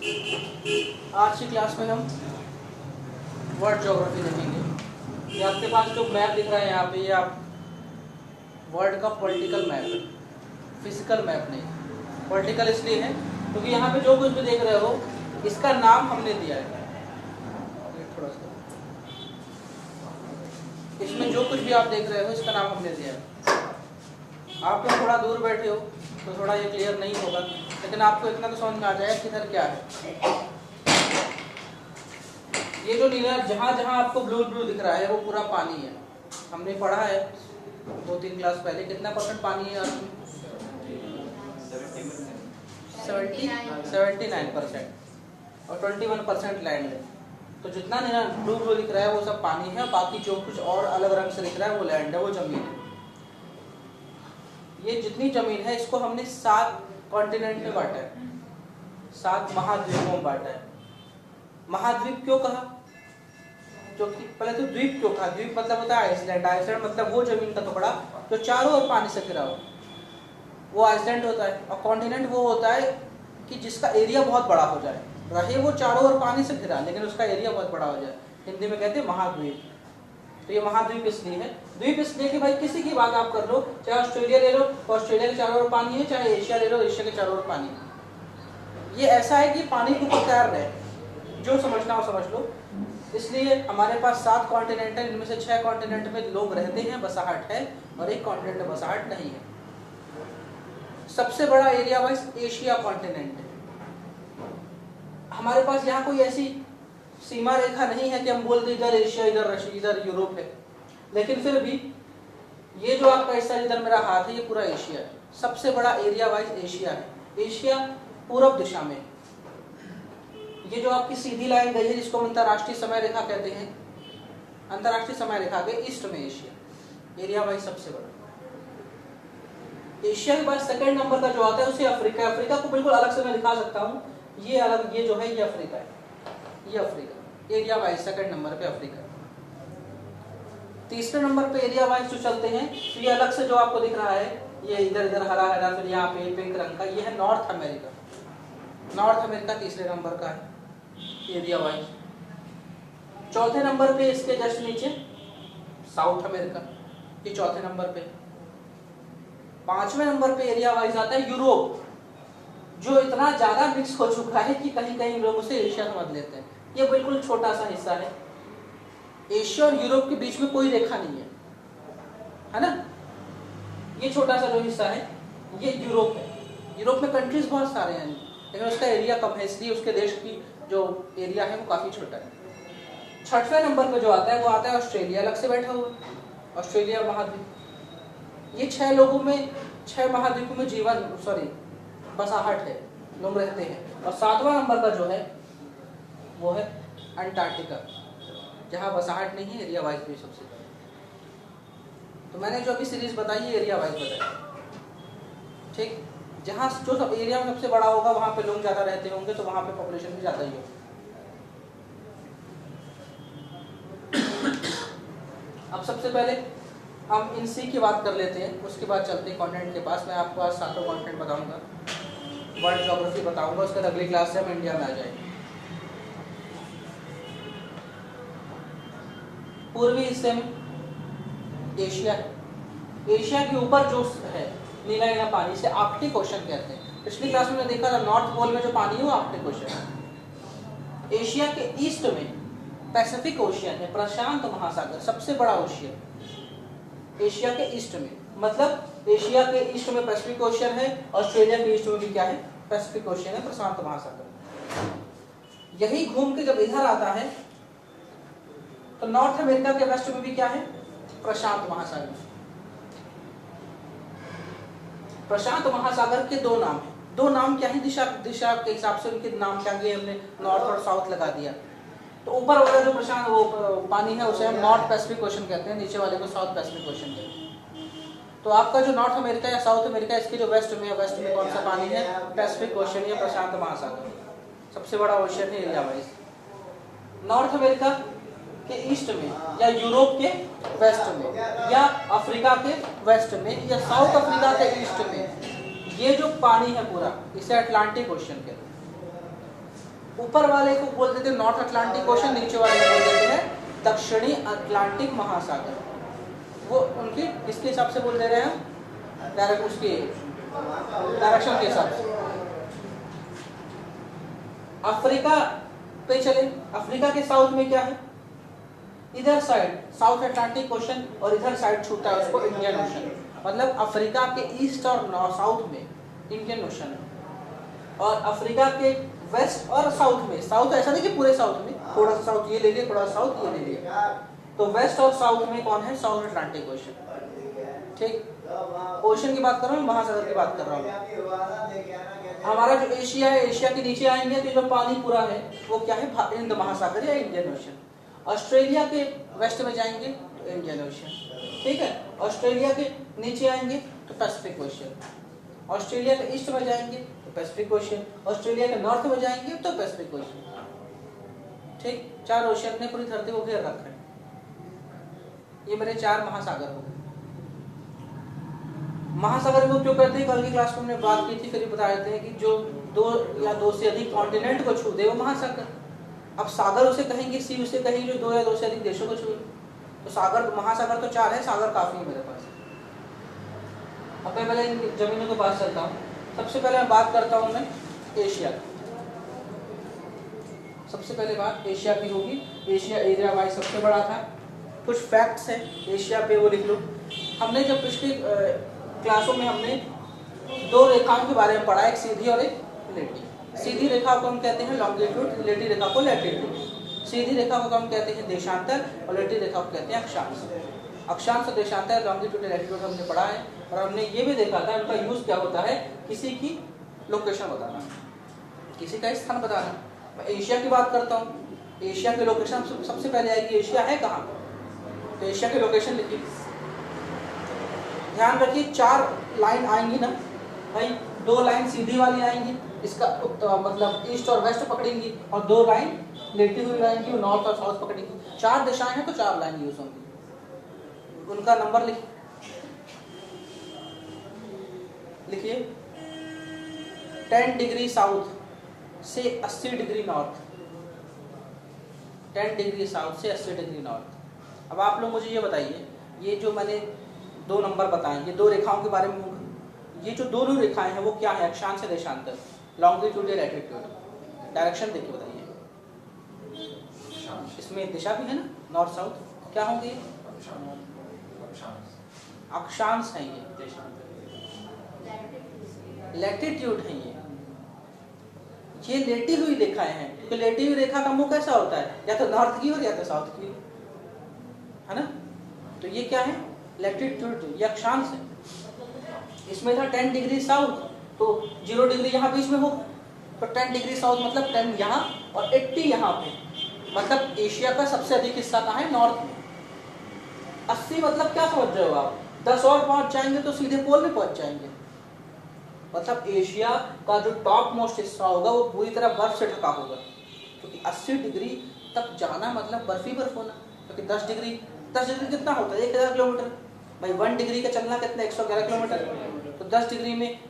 आज की क्लास में हम वर्ल्ड ज्योग्राफी देखेंगे। ये आपके पास जो मैप दिख रहा है यहाँ पे, ये आप वर्ल्ड का पॉलिटिकल मैप है, फिजिकल मैप नहीं। पॉलिटिकल इसलिए है क्योंकि यहाँ पे जो कुछ भी देख रहे हो इसका नाम हमने दिया है। थोड़ा सा इसमें जो कुछ भी आप देख रहे हो इसका नाम हमने दिया है। आप लोग थोड़ा दूर बैठे हो तो थोड़ा ये क्लियर नहीं होगा, लेकिन आपको इतना तो समझ में आ जाएगा कि इधर क्या है। ये जो नीला जहाँ जहाँ आपको ब्लू ब्लू दिख रहा है वो पूरा पानी है। हमने पढ़ा है 2-3 क्लास पहले, कितना परसेंट पानी है अर्थ में? 79% और 21% लैंड है। तो जितना नीला ब्लू ब्लू दिख रहा है वो सब पानी है, बाकी जो कुछ और अलग रंग से दिख रहा है वो लैंड है, वो जमीन है। ये जितनी जमीन है इसको हमने 7 कॉन्टिनेंट में बांटा है, 7 महाद्वीपों में बांटा है। महाद्वीप क्यों कहा? क्योंकि पहले तो द्वीप क्यों कहा? द्वीप मतलब होता है आइसलैंड। आइसलैंड मतलब वो जमीन का टुकड़ा जो चारों ओर पानी से घिरा हो, वो आइसलैंड होता है। और कॉन्टिनेंट वो होता है कि जिसका एरिया बहुत बड़ा हो जाए, रहे वो चारों ओर पानी से घिरा लेकिन उसका एरिया बहुत बड़ा हो जाए, हिंदी में कहते हैं महाद्वीप। तो ये महाद्वीप इसलिए है। द्वीप इसलिए कि भाई किसी की बात आप कर लो, चाहे ऑस्ट्रेलिया ले लो तो ऑस्ट्रेलिया के चारों ओर पानी है, चाहे एशिया ले लो एशिया के चारों ओर पानी है। ये ऐसा है कि पानी के ऊपर तैर रहे, जो समझना हो समझ लो। इसलिए हमारे पास 7 कॉन्टिनेंट है, इनमें से 6 कॉन्टिनेंट में लोग रहते हैं, बसाहट है, और 1 कॉन्टिनेंट में बसाहट नहीं है। सबसे बड़ा एरिया वाइज एशिया कॉन्टिनेंट है। हमारे पास यहाँ कोई ऐसी सीमा रेखा नहीं है कि हम बोल दें इधर एशिया, इधर रशिया, इधर यूरोप है, लेकिन फिर भी ये जो आपका हिस्सा इधर मेरा हाथ है ये पूरा एशिया है। सबसे बड़ा एरिया वाइज एशिया है। एशिया पूर्व दिशा में। ये जो आपकी सीधी लाइन गई है जिसको हम अंतरराष्ट्रीय समय रेखा कहते हैं, अंतरराष्ट्रीय समय रेखा के ईस्ट में एशिया एरिया वाइज सबसे बड़ा। एशिया के बाद सेकंड नंबर का जो आता है उसे अफ्रीका। अफ्रीका को बिल्कुल अलग से मैं दिखा सकता हूँ, ये अलग, ये जो है ये अफ्रीका है, ये Africa area wise second number पे अफ्रीका। तीसरे नंबर पे एरिया वाइज जो चलते हैं तो ये अलग से जो आपको दिख रहा है, ये इधर इधर हरा हरा, फिर यहाँ पे पिंक रंग का, ये है नॉर्थ अमेरिका। नॉर्थ अमेरिका तीसरे नंबर का है एरिया वाइज। चौथे नंबर पे इसके जस्ट नीचे साउथ अमेरिका, ये चौथे नंबर पे। 5वें नंबर पे एरिया वाइज आता है यूरोप, जो इतना ज्यादा मिक्स हो चुका है कि कहीं कहीं लोग उसे एशिया समझ लेते हैं। ये बिल्कुल छोटा सा हिस्सा है। एशिया और यूरोप के बीच में कोई रेखा नहीं है ना। ये छोटा सा जो हिस्सा है ये यूरोप है। यूरोप में कंट्रीज बहुत सारे हैं लेकिन उसका एरिया कम है, इसलिए उसके देश की जो एरिया है वो काफी छोटा है। 6वें नंबर पे जो आता है वो आता है ऑस्ट्रेलिया, अलग से बैठा हुआ, ऑस्ट्रेलिया महाद्वीप। ये 6 लोगों में, 6 महाद्वीपों में जीवन बसाहट है, लोग रहते हैं। और 7वां नंबर का जो है वो है अंटार्कटिका, जहाँ बसाहट नहीं है, एरिया वाइज भी सबसे बड़ा। तो मैंने जो अभी सीरीज बताई है एरिया वाइज बताई, ठीक। जहाँ जो सब एरिया में सबसे बड़ा होगा वहाँ पे लोग ज़्यादा रहते होंगे, तो वहाँ पे पॉपुलेशन भी ज़्यादा ही होगी। अब सबसे पहले हम इन सी की बात कर लेते हैं, उसके बाद चलते हैं कॉन्टिनेंट के पास। मैं आपको आज 7 कॉन्टिनेंट बताऊंगा, वर्ल्ड ज्योग्राफी बताऊंगा, उसके बाद अगली क्लास से हम इंडिया में आ जाएंगे। पूर्वी हिस्से में एशिया है। एशिया के ऊपर जो है नीला नीला पानी से आर्कटिक ओशन कहते हैं। पिछली क्लास में देखा था नॉर्थ पोल में जो पानी है वो आर्कटिक ओशन है। एशिया के ईस्ट में पैसिफिक ओशियन है, प्रशांत महासागर, सबसे बड़ा ओशियन एशिया के ईस्ट में। मतलब एशिया के ईस्ट में पैसिफिक ओशियन है, ऑस्ट्रेलिया के ईस्ट में भी क्या है, पैसिफिक ओशियन है, प्रशांत महासागर। यही घूम के जब इधर आता है तो नॉर्थ अमेरिका के वेस्ट में भी क्या है, प्रशांत महासागर। प्रशांत महासागर के 2 नाम हैं। 2 नाम क्या है, दिशा के हिसाब से उनके नाम क्या दिए हमने, नॉर्थ और साउथ लगा दिया। तो ऊपर वाला जो प्रशांत वो पानी है उसे हम नॉर्थ पैसिफिक ओशन कहते हैं, नीचे वाले को साउथ पैसिफिक ओशन कहते हैं। तो आपका जो नॉर्थ अमेरिका या साउथ अमेरिका, इसके जो वेस्ट में कौन सा पानी है, पैसिफिक ओशन या प्रशांत महासागर, सबसे बड़ा ओशन है एरिया वाइज। नॉर्थ अमेरिका के ईस्ट में या यूरोप के वेस्ट में या अफ्रीका के वेस्ट में या साउथ अफ्रीका के ईस्ट में, ये जो पानी है पूरा इसे अटलांटिक ओशन कहते हैं। ऊपर वाले को बोल देते हैं नॉर्थ अटलांटिक ओशन, नीचे वाले को बोल देते हैं दक्षिणी अटलांटिक महासागर। वो उनकी किसके हिसाब से बोल दे रहे हैं, डायरेक्ट उसके डायरेक्शन के हिसाब से। अफ्रीका पे चले, अफ्रीका के साउथ में क्या है, इधर साइड साउथ अटलांटिक ओशन और इधर साइड छूटा है उसको इंडियन ओशन। मतलब अफ्रीका के ईस्ट और साउथ में इंडियन ओशन है, और अफ्रीका के वेस्ट और साउथ में, साउथ ऐसा नहीं कि पूरे साउथ में, थोड़ा सा साउथ ये ले लिया, थोड़ा साउथ ये ले लिया, तो वेस्ट और साउथ में कौन है, साउथ अटलांटिक ओशन। ठीक, ओशन की बात कर रहा हूँ, महासागर की बात कर रहा हूँ। हमारा जो एशिया है, एशिया के नीचे आएंगे तो जो पानी पूरा है वो क्या है, हिंद महासागर या इंडियन ओशन। ऑस्ट्रेलिया के वेस्ट में जाएंगे तो इंडियन ओशन, ठीक है। ऑस्ट्रेलिया के नीचे आएंगे तो पैसिफिक ओशन, ऑस्ट्रेलिया के ईस्ट में जाएंगे तो पैसिफिक ओशन, ऑस्ट्रेलिया के नॉर्थ में जाएंगे तो पैसिफिक ओशन। ठीक, 4 ओशन ने पूरी धरती को घेर रखा है। ये मेरे 4 महासागर हो गए। महासागर को क्यों कहते हैं, कल की क्लास में हमने बात की थी, फिर बता देते हैं कि जो 2 या 2 से अधिक कॉन्टिनेंट को छू दे वो महासागर। अब सागर उसे कहेंगे, सी उसे कहेंगे जो 2 या 2 से अधिक देशों को छू। तो सागर, महासागर तो 4 है, सागर काफी है मेरे पास। अब मैं पहले इन जमीनों के पास चलता हूँ। सबसे पहले मैं बात करता हूँ मैं एशिया की। सबसे पहले बात एशिया की होगी। एशिया एरिया वाइज सबसे बड़ा था। कुछ फैक्ट्स हैं एशिया पे, वो लिख लो। हमने जब पिछली क्लासों में हमने 2 रेखाओं के बारे में पढ़ा, एक सीधी और एक उलटी। सीधी रेखा को हम कहते हैं लॉन्गिट्यूड, उलटी रेखा को लैटिट्यूड। सीधी रेखा को हम कहते हैं देशांतर और उलटी रेखा को कहते हैं अक्षांश। अक्षांश और देशांतर, लॉन्गिट्यूड लैटिट्यूड हमने पढ़ा है, और हमने ये भी देखा था उनका यूज क्या होता है, किसी की लोकेशन बताना, किसी का स्थान बताना। मैं एशिया की बात करता हूँ। एशिया की लोकेशन सबसे पहले आएगी, एशिया है कहाँ, तो एशिया की लोकेशन लिखिए। ध्यान रखिए 4 लाइन आएंगी ना भाई, 2 लाइन सीधी वाली आएंगी, इसका मतलब ईस्ट और वेस्ट पकड़ेंगी, और 2 लाइन लेटी हुई आएंगी, वो नॉर्थ और साउथ पकड़ेंगी। 4 दिशाएं हैं तो 4 लाइन यूज होंगी। उनका नंबर लिखिए 10 डिग्री साउथ से 80 डिग्री नॉर्थ, 10 डिग्री साउथ से 80 डिग्री नॉर्थ। अब आप लोग मुझे ये बताइए, ये जो मैंने 2 नंबर बताए, ये 2 रेखाओं के बारे में होंगे। ये जो दोनों रेखाएं हैं वो क्या है, अक्षांश से देशांतर, लॉन्गिट्यूड या लैटिट्यूड। डायरेक्शन देखिए बताइए, इसमें दिशा भी है ना, नॉर्थ साउथ, क्या होंगे, अक्षांश है ये, लैटिट्यूड है ये लेटी हुई रेखाएं हैं, क्योंकि लेटी हुई रेखा का मुख कैसा होता है, या तो नॉर्थ की ओर या तो साउथ की, है ना। तो ये क्या है, लैटिट्यूड, ये अक्षांश है। इसमें था 10 डिग्री साउथ, तो 0 डिग्री यहाँ बीच में हो, तो 10 डिग्री साउथ मतलब 10 यहाँ और 80 यहाँ पे, मतलब एशिया का सबसे अधिक हिस्सा कहाँ है, नॉर्थ में। 80 मतलब क्या समझ रहे हो आप, 10 और पहुंच जाएंगे तो सीधे पोल में पहुंच जाएंगे। मतलब एशिया का जो टॉप मोस्ट हिस्सा होगा वो पूरी तरह बर्फ से ढका होगा, क्योंकि 80 डिग्री तक जाना मतलब बर्फ ही बर्फ होना। क्योंकि 10 डिग्री कितना होता है, 1000 किलोमीटर भाई। 1 डिग्री का चलना कितना, 111 किलोमीटर, तो 10 डिग्री में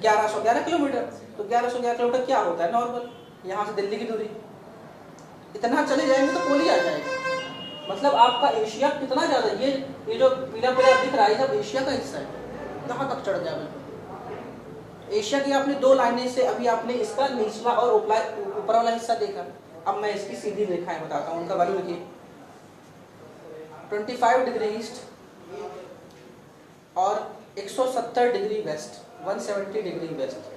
1111 किलोमीटर, तो 1111 किलोमीटर क्या होता है, नॉर्मल यहाँ से दिल्ली की दूरी। इतना चले जाएंगे तो पोल ही आ जाएगा। मतलब आपका एशिया कितना ज्यादा, ये जो पीला पीला दिख रहा है सब एशिया का हिस्सा है, कहाँ तक चढ़ जाए। एशिया की आपने 2 लाइनें से अभी आपने इसका निचला और ऊपर वाला हिस्सा देखा। अब मैं इसकी सीधी रेखाएं बताता हूँ, उनका वैल्यू लिखिए 25 डिग्री ईस्ट और 170 degree west, 170 degree west.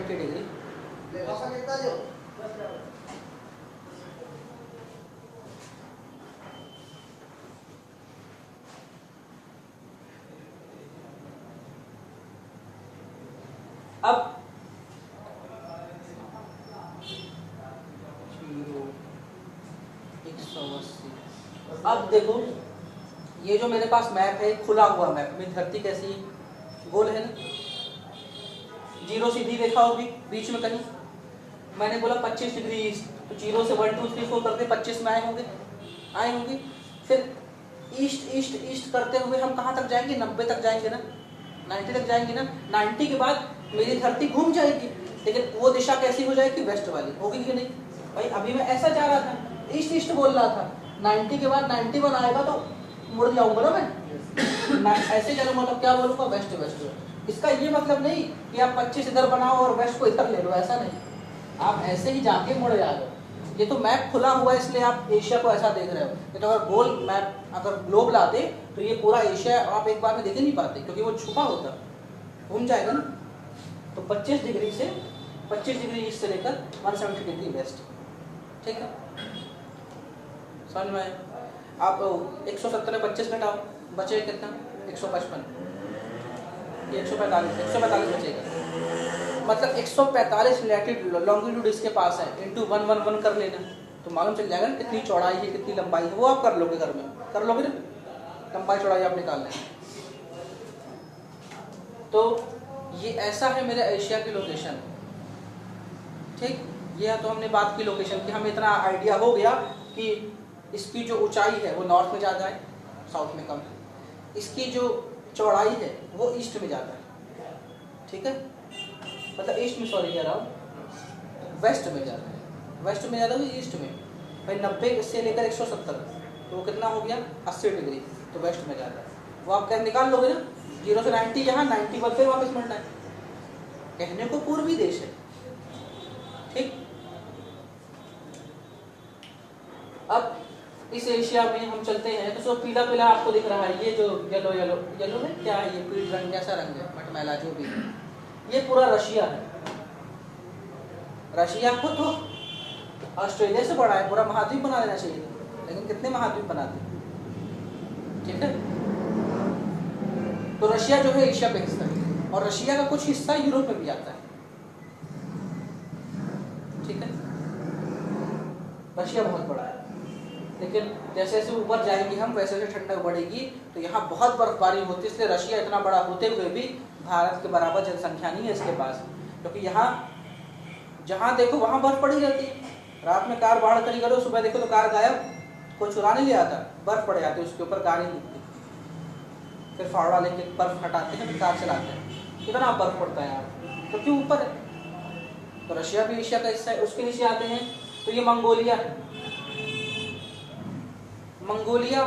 Degree अब अब देखो ये जो मेरे पास मैप है, खुला हुआ मैप में धरती कैसी गोल है ना, 0 सीधी रेखा होगी बीच में कहीं। मैंने बोला 25 डिग्री ईस्ट, तो 0 से 1 2 3 4 करके 25 में आए होंगे। फिर ईस्ट ईस्ट ईस्ट करते हुए हम कहाँ तक जाएंगे, 90 तक जाएंगे ना। 90 तक जाएंगे ना, 90 के बाद मेरी धरती घूम जाएगी, लेकिन वो दिशा कैसी हो जाएगी, वेस्ट वाली होगी कि नहीं। भाई अभी मैं ऐसा जा रहा था, ईस्ट ईस्ट बोल रहा था, 90 के बाद 91 आएगा तो मुड़ जाऊंगा ना मैं ऐसे चलूंगा तो क्या बोलूंगा, वेस्ट वेस्ट। इसका ये मतलब नहीं कि आप 25 इधर बनाओ और वेस्ट को इधर ले लो, ऐसा नहीं, आप ऐसे ही जाके मुड़ जाओ। ये तो मैप खुला हुआ है इसलिए आप एशिया को ऐसा देख रहे हो, ये तो अगर गोल मैप अगर ग्लोब लाते तो ये पूरा एशिया आप एक बार में देख ही नहीं पाते, क्योंकि वो छुपा होता, घूम जाएगा ना। तो 25 डिग्री से 25 डिग्री ईस्ट से लेकर 170 डिग्री वेस्ट, ठीक है, समझ में आया। आप 170 में 25 घटाओ, बचे कितना, 155, ये 145 बचेगा, मतलब 145 लैटिट्यूड लॉन्गिट्यूड इसके पास है, इंटू 111 कर लेना तो मालूम चल जाएगा ना कितनी चौड़ाई है कितनी लंबाई है। वो आप कर लोगे, घर में कर लोगे ना, लंबाई चौड़ाई आप निकाल लें। तो ये ऐसा है मेरे एशिया की लोकेशन, ठीक। ये तो हमने बात की लोकेशन की, हमें इतना आइडिया हो गया कि इसकी जो ऊंचाई है वो नॉर्थ में ज़्यादा है, साउथ में कम है, इसकी जो चौड़ाई है वो ईस्ट में ज़्यादा है, ठीक है, मतलब ईस्ट में, सॉरी कह रहा हूँ, वेस्ट में ज़्यादा है, वेस्ट में ज़्यादा है ईस्ट में। भाई 90 से लेकर 170 तो वो कितना हो गया, 80 डिग्री, तो वेस्ट में ज़्यादा है। वो आप क्या निकाल लोगे ना, 0 से 90 यहाँ, 90 पर फिर वापस बढ़ना है, कहने को पूर्वी देश है, ठीक। अब इस एशिया में हम चलते हैं तो जो पीला पीला आपको दिख रहा है, ये जो येलो येलो येलो में क्या है, ये पील रंग कैसा रंग है, मटमैला जो भी है, ये पूरा रशिया है। रशिया को तो ऑस्ट्रेलिया से बड़ा है, पूरा महाद्वीप बना देना चाहिए था, लेकिन कितने महाद्वीप बनाते, ठीक है। तो रशिया जो है एशिया का हिस्सा है, और रशिया का कुछ हिस्सा यूरोप में भी आता है, ठीक है। रशिया बहुत बड़ा है, लेकिन जैसे जैसे ऊपर जाएंगे हम वैसे वैसे ठंडक बढ़ेगी, तो यहाँ बहुत बर्फबारी होती है, इसलिए रशिया इतना बड़ा होते हुए भी भारत के बराबर जनसंख्या नहीं है इसके पास, क्योंकि यहाँ जहाँ देखो वहाँ बर्फ पड़ी रहती है। रात में कार बाहर खड़ी करो, सुबह देखो तो कार गायब, कोई चुराने ले आता, बर्फ पड़ जाती है उसके ऊपर, कार ही दिखती, फिर फावड़ा लेके बर्फ हटाते हैं, फिर कार चलाते हैं, इतना बर्फ पड़ता है यहाँ, तो क्यों ऊपर है। तो रशिया भी एशिया का हिस्सा है। उसके नीचे आते हैं तो ये मंगोलिया है। मंगोलिया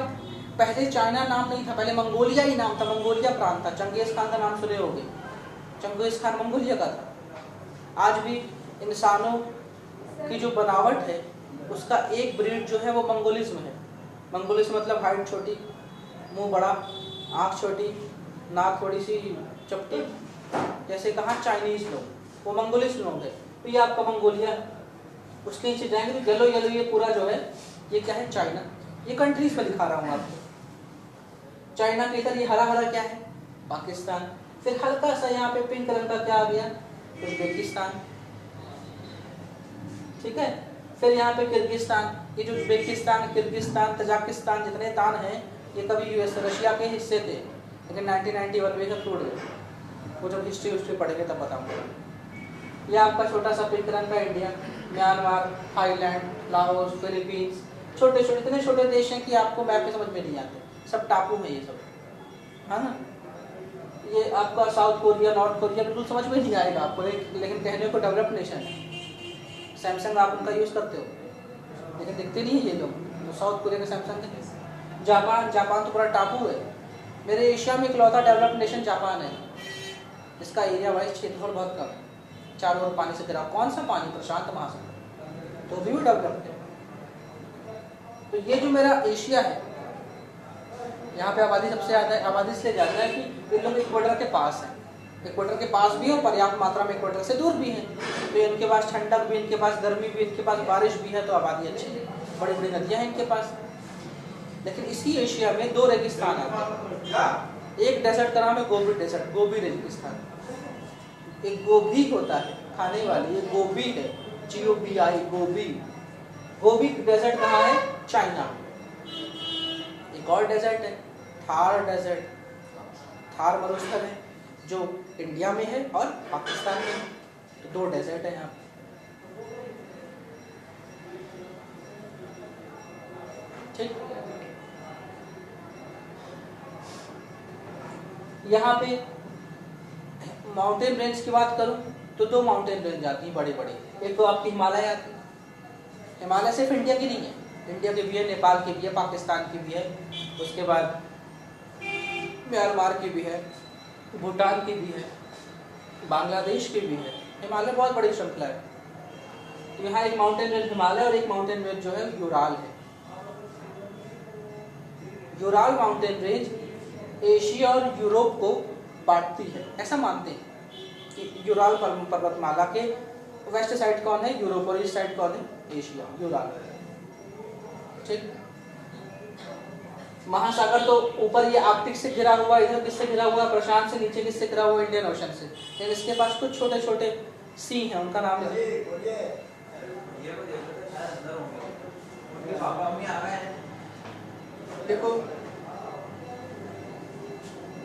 पहले चाइना नाम नहीं था, पहले मंगोलिया ही नाम था, मंगोलिया प्रांत था। चंगेज खान का नाम सुने होंगे, चंगेज खान मंगोलिया का था। आज भी इंसानों की जो बनावट है उसका एक ब्रीड जो है वो मंगोलिज्म है। मंगोलिज्म मतलब हाइट छोटी, मुंह बड़ा, आँख छोटी, नाक थोड़ी सी चपटी, जैसे कहाँ चाइनीज लोग, वो मंगोलिस्ट लोग हैं। तो ये आपका मंगोलिया है। उसके नीचे जाएंगे तो येलो येलो ये पूरा जो है ये क्या है, चाइना। ये कंट्रीज में दिखा रहा हूँ आपको। चाइना के इधर ये हरा हरा क्या है, पाकिस्तान। फिर हल्का सा यहाँ पे पिंक रंग का क्या आ गया, उज्बेकिस्तान, ठीक है। फिर यहाँ पे किर्गिस्तान। ये जो उज्बेकिस्तान, किर्गिस्तान, तजाकिस्तान जितने तान हैं ये कभी यूएस रशिया के हिस्से थे, लेकिन 1991 में सब टूट गए। वो जब हिस्ट्री पढ़ेंगे तब बताऊँगा। ये आपका छोटा सा पिंक रंग का इंडिया, म्यांमार, थाईलैंड, लाहौस, फिलीपींस, छोटे छोटे इतने छोटे देश हैं कि आपको मैप में समझ में नहीं आते, सब टापू हैं ये सब, है ना। ये आपका साउथ कोरिया, नॉर्थ कोरिया बिल्कुल समझ में नहीं आएगा आपको, लेकिन कहने को डेवलप्ड नेशन है। सैमसंग आप उनका यूज़ करते हो, लेकिन दिखते नहीं है ये लोग, तो साउथ कोरिया का सैमसंग है। जापान, जापान तो पूरा टापू है। मेरे एशिया में इकलौता डेवलप्ड नेशन जापान है। इसका एरिया वाइज क्षेत्रफल बहुत कम है, चारों ओर पानी से घिरा। कौन सा पानी, प्रशांत महासागर, तो भी डेवलप्ड है। तो ये जो मेरा एशिया है, यहाँ पे आबादी सबसे ज़्यादा है। आबादी इसलिए ज़्यादा है कि ये लोग इक्वेटर के पास हैं, इक्वेटर के पास भी है और पर्याप्त मात्रा में इक्वेटर से दूर भी है, तो इनके पास ठंडक भी, इनके पास गर्मी भी, इनके पास बारिश भी है, तो आबादी अच्छी है, बड़ी बड़ी नदियाँ हैं इनके पास। लेकिन इसी एशिया में दो रेगिस्तान आते हैं। एक डेजर्ट का नाम है गोबी डेजर्ट, गोबी रेगिस्तान। एक गोभी होता है खाने वाली, ये गोभी है, GOBI, गोभी। गोबी डेजर्ट कहाँ है, चाइना। एक और डेजर्ट है थार डेजर्ट, थार मरुस्थल है जो इंडिया में है और पाकिस्तान में है। तो दो डेजर्ट है यहाँ, ठीक। यहाँ पे माउंटेन रेंज की बात करूं तो दो माउंटेन रेंज आती हैं बड़ी बड़ी। एक तो आपकी हिमालय आती है। हिमालय सिर्फ इंडिया की नहीं है, इंडिया की भी है, नेपाल की भी है, पाकिस्तान की भी है, उसके बाद म्यांमार की भी है, भूटान की भी है, बांग्लादेश की भी है। हिमालय बहुत बड़ी श्रृंखला है। तो यहाँ एक माउंटेन रेंज हिमालय और एक माउंटेन रेंज जो है यूराल है। यूराल माउंटेन रेंज एशिया और यूरोप को बांटती है। ऐसा मानते हैं कि यूराल पर्वतमाला के वेस्ट साइड कौन है, यूरोप, और ईस्ट साइड कौन है, एशिया, यूराल। ठीक। महासागर तो ऊपर ये आर्कटिक से घिरा हुआ, इधर किससे घिरा हुआ, प्रशांत से, नीचे किससे घिरा हुआ, इंडियन ओशन से। लेकिन इसके पास कुछ छोटे छोटे सी हैं, उनका नाम है, देखो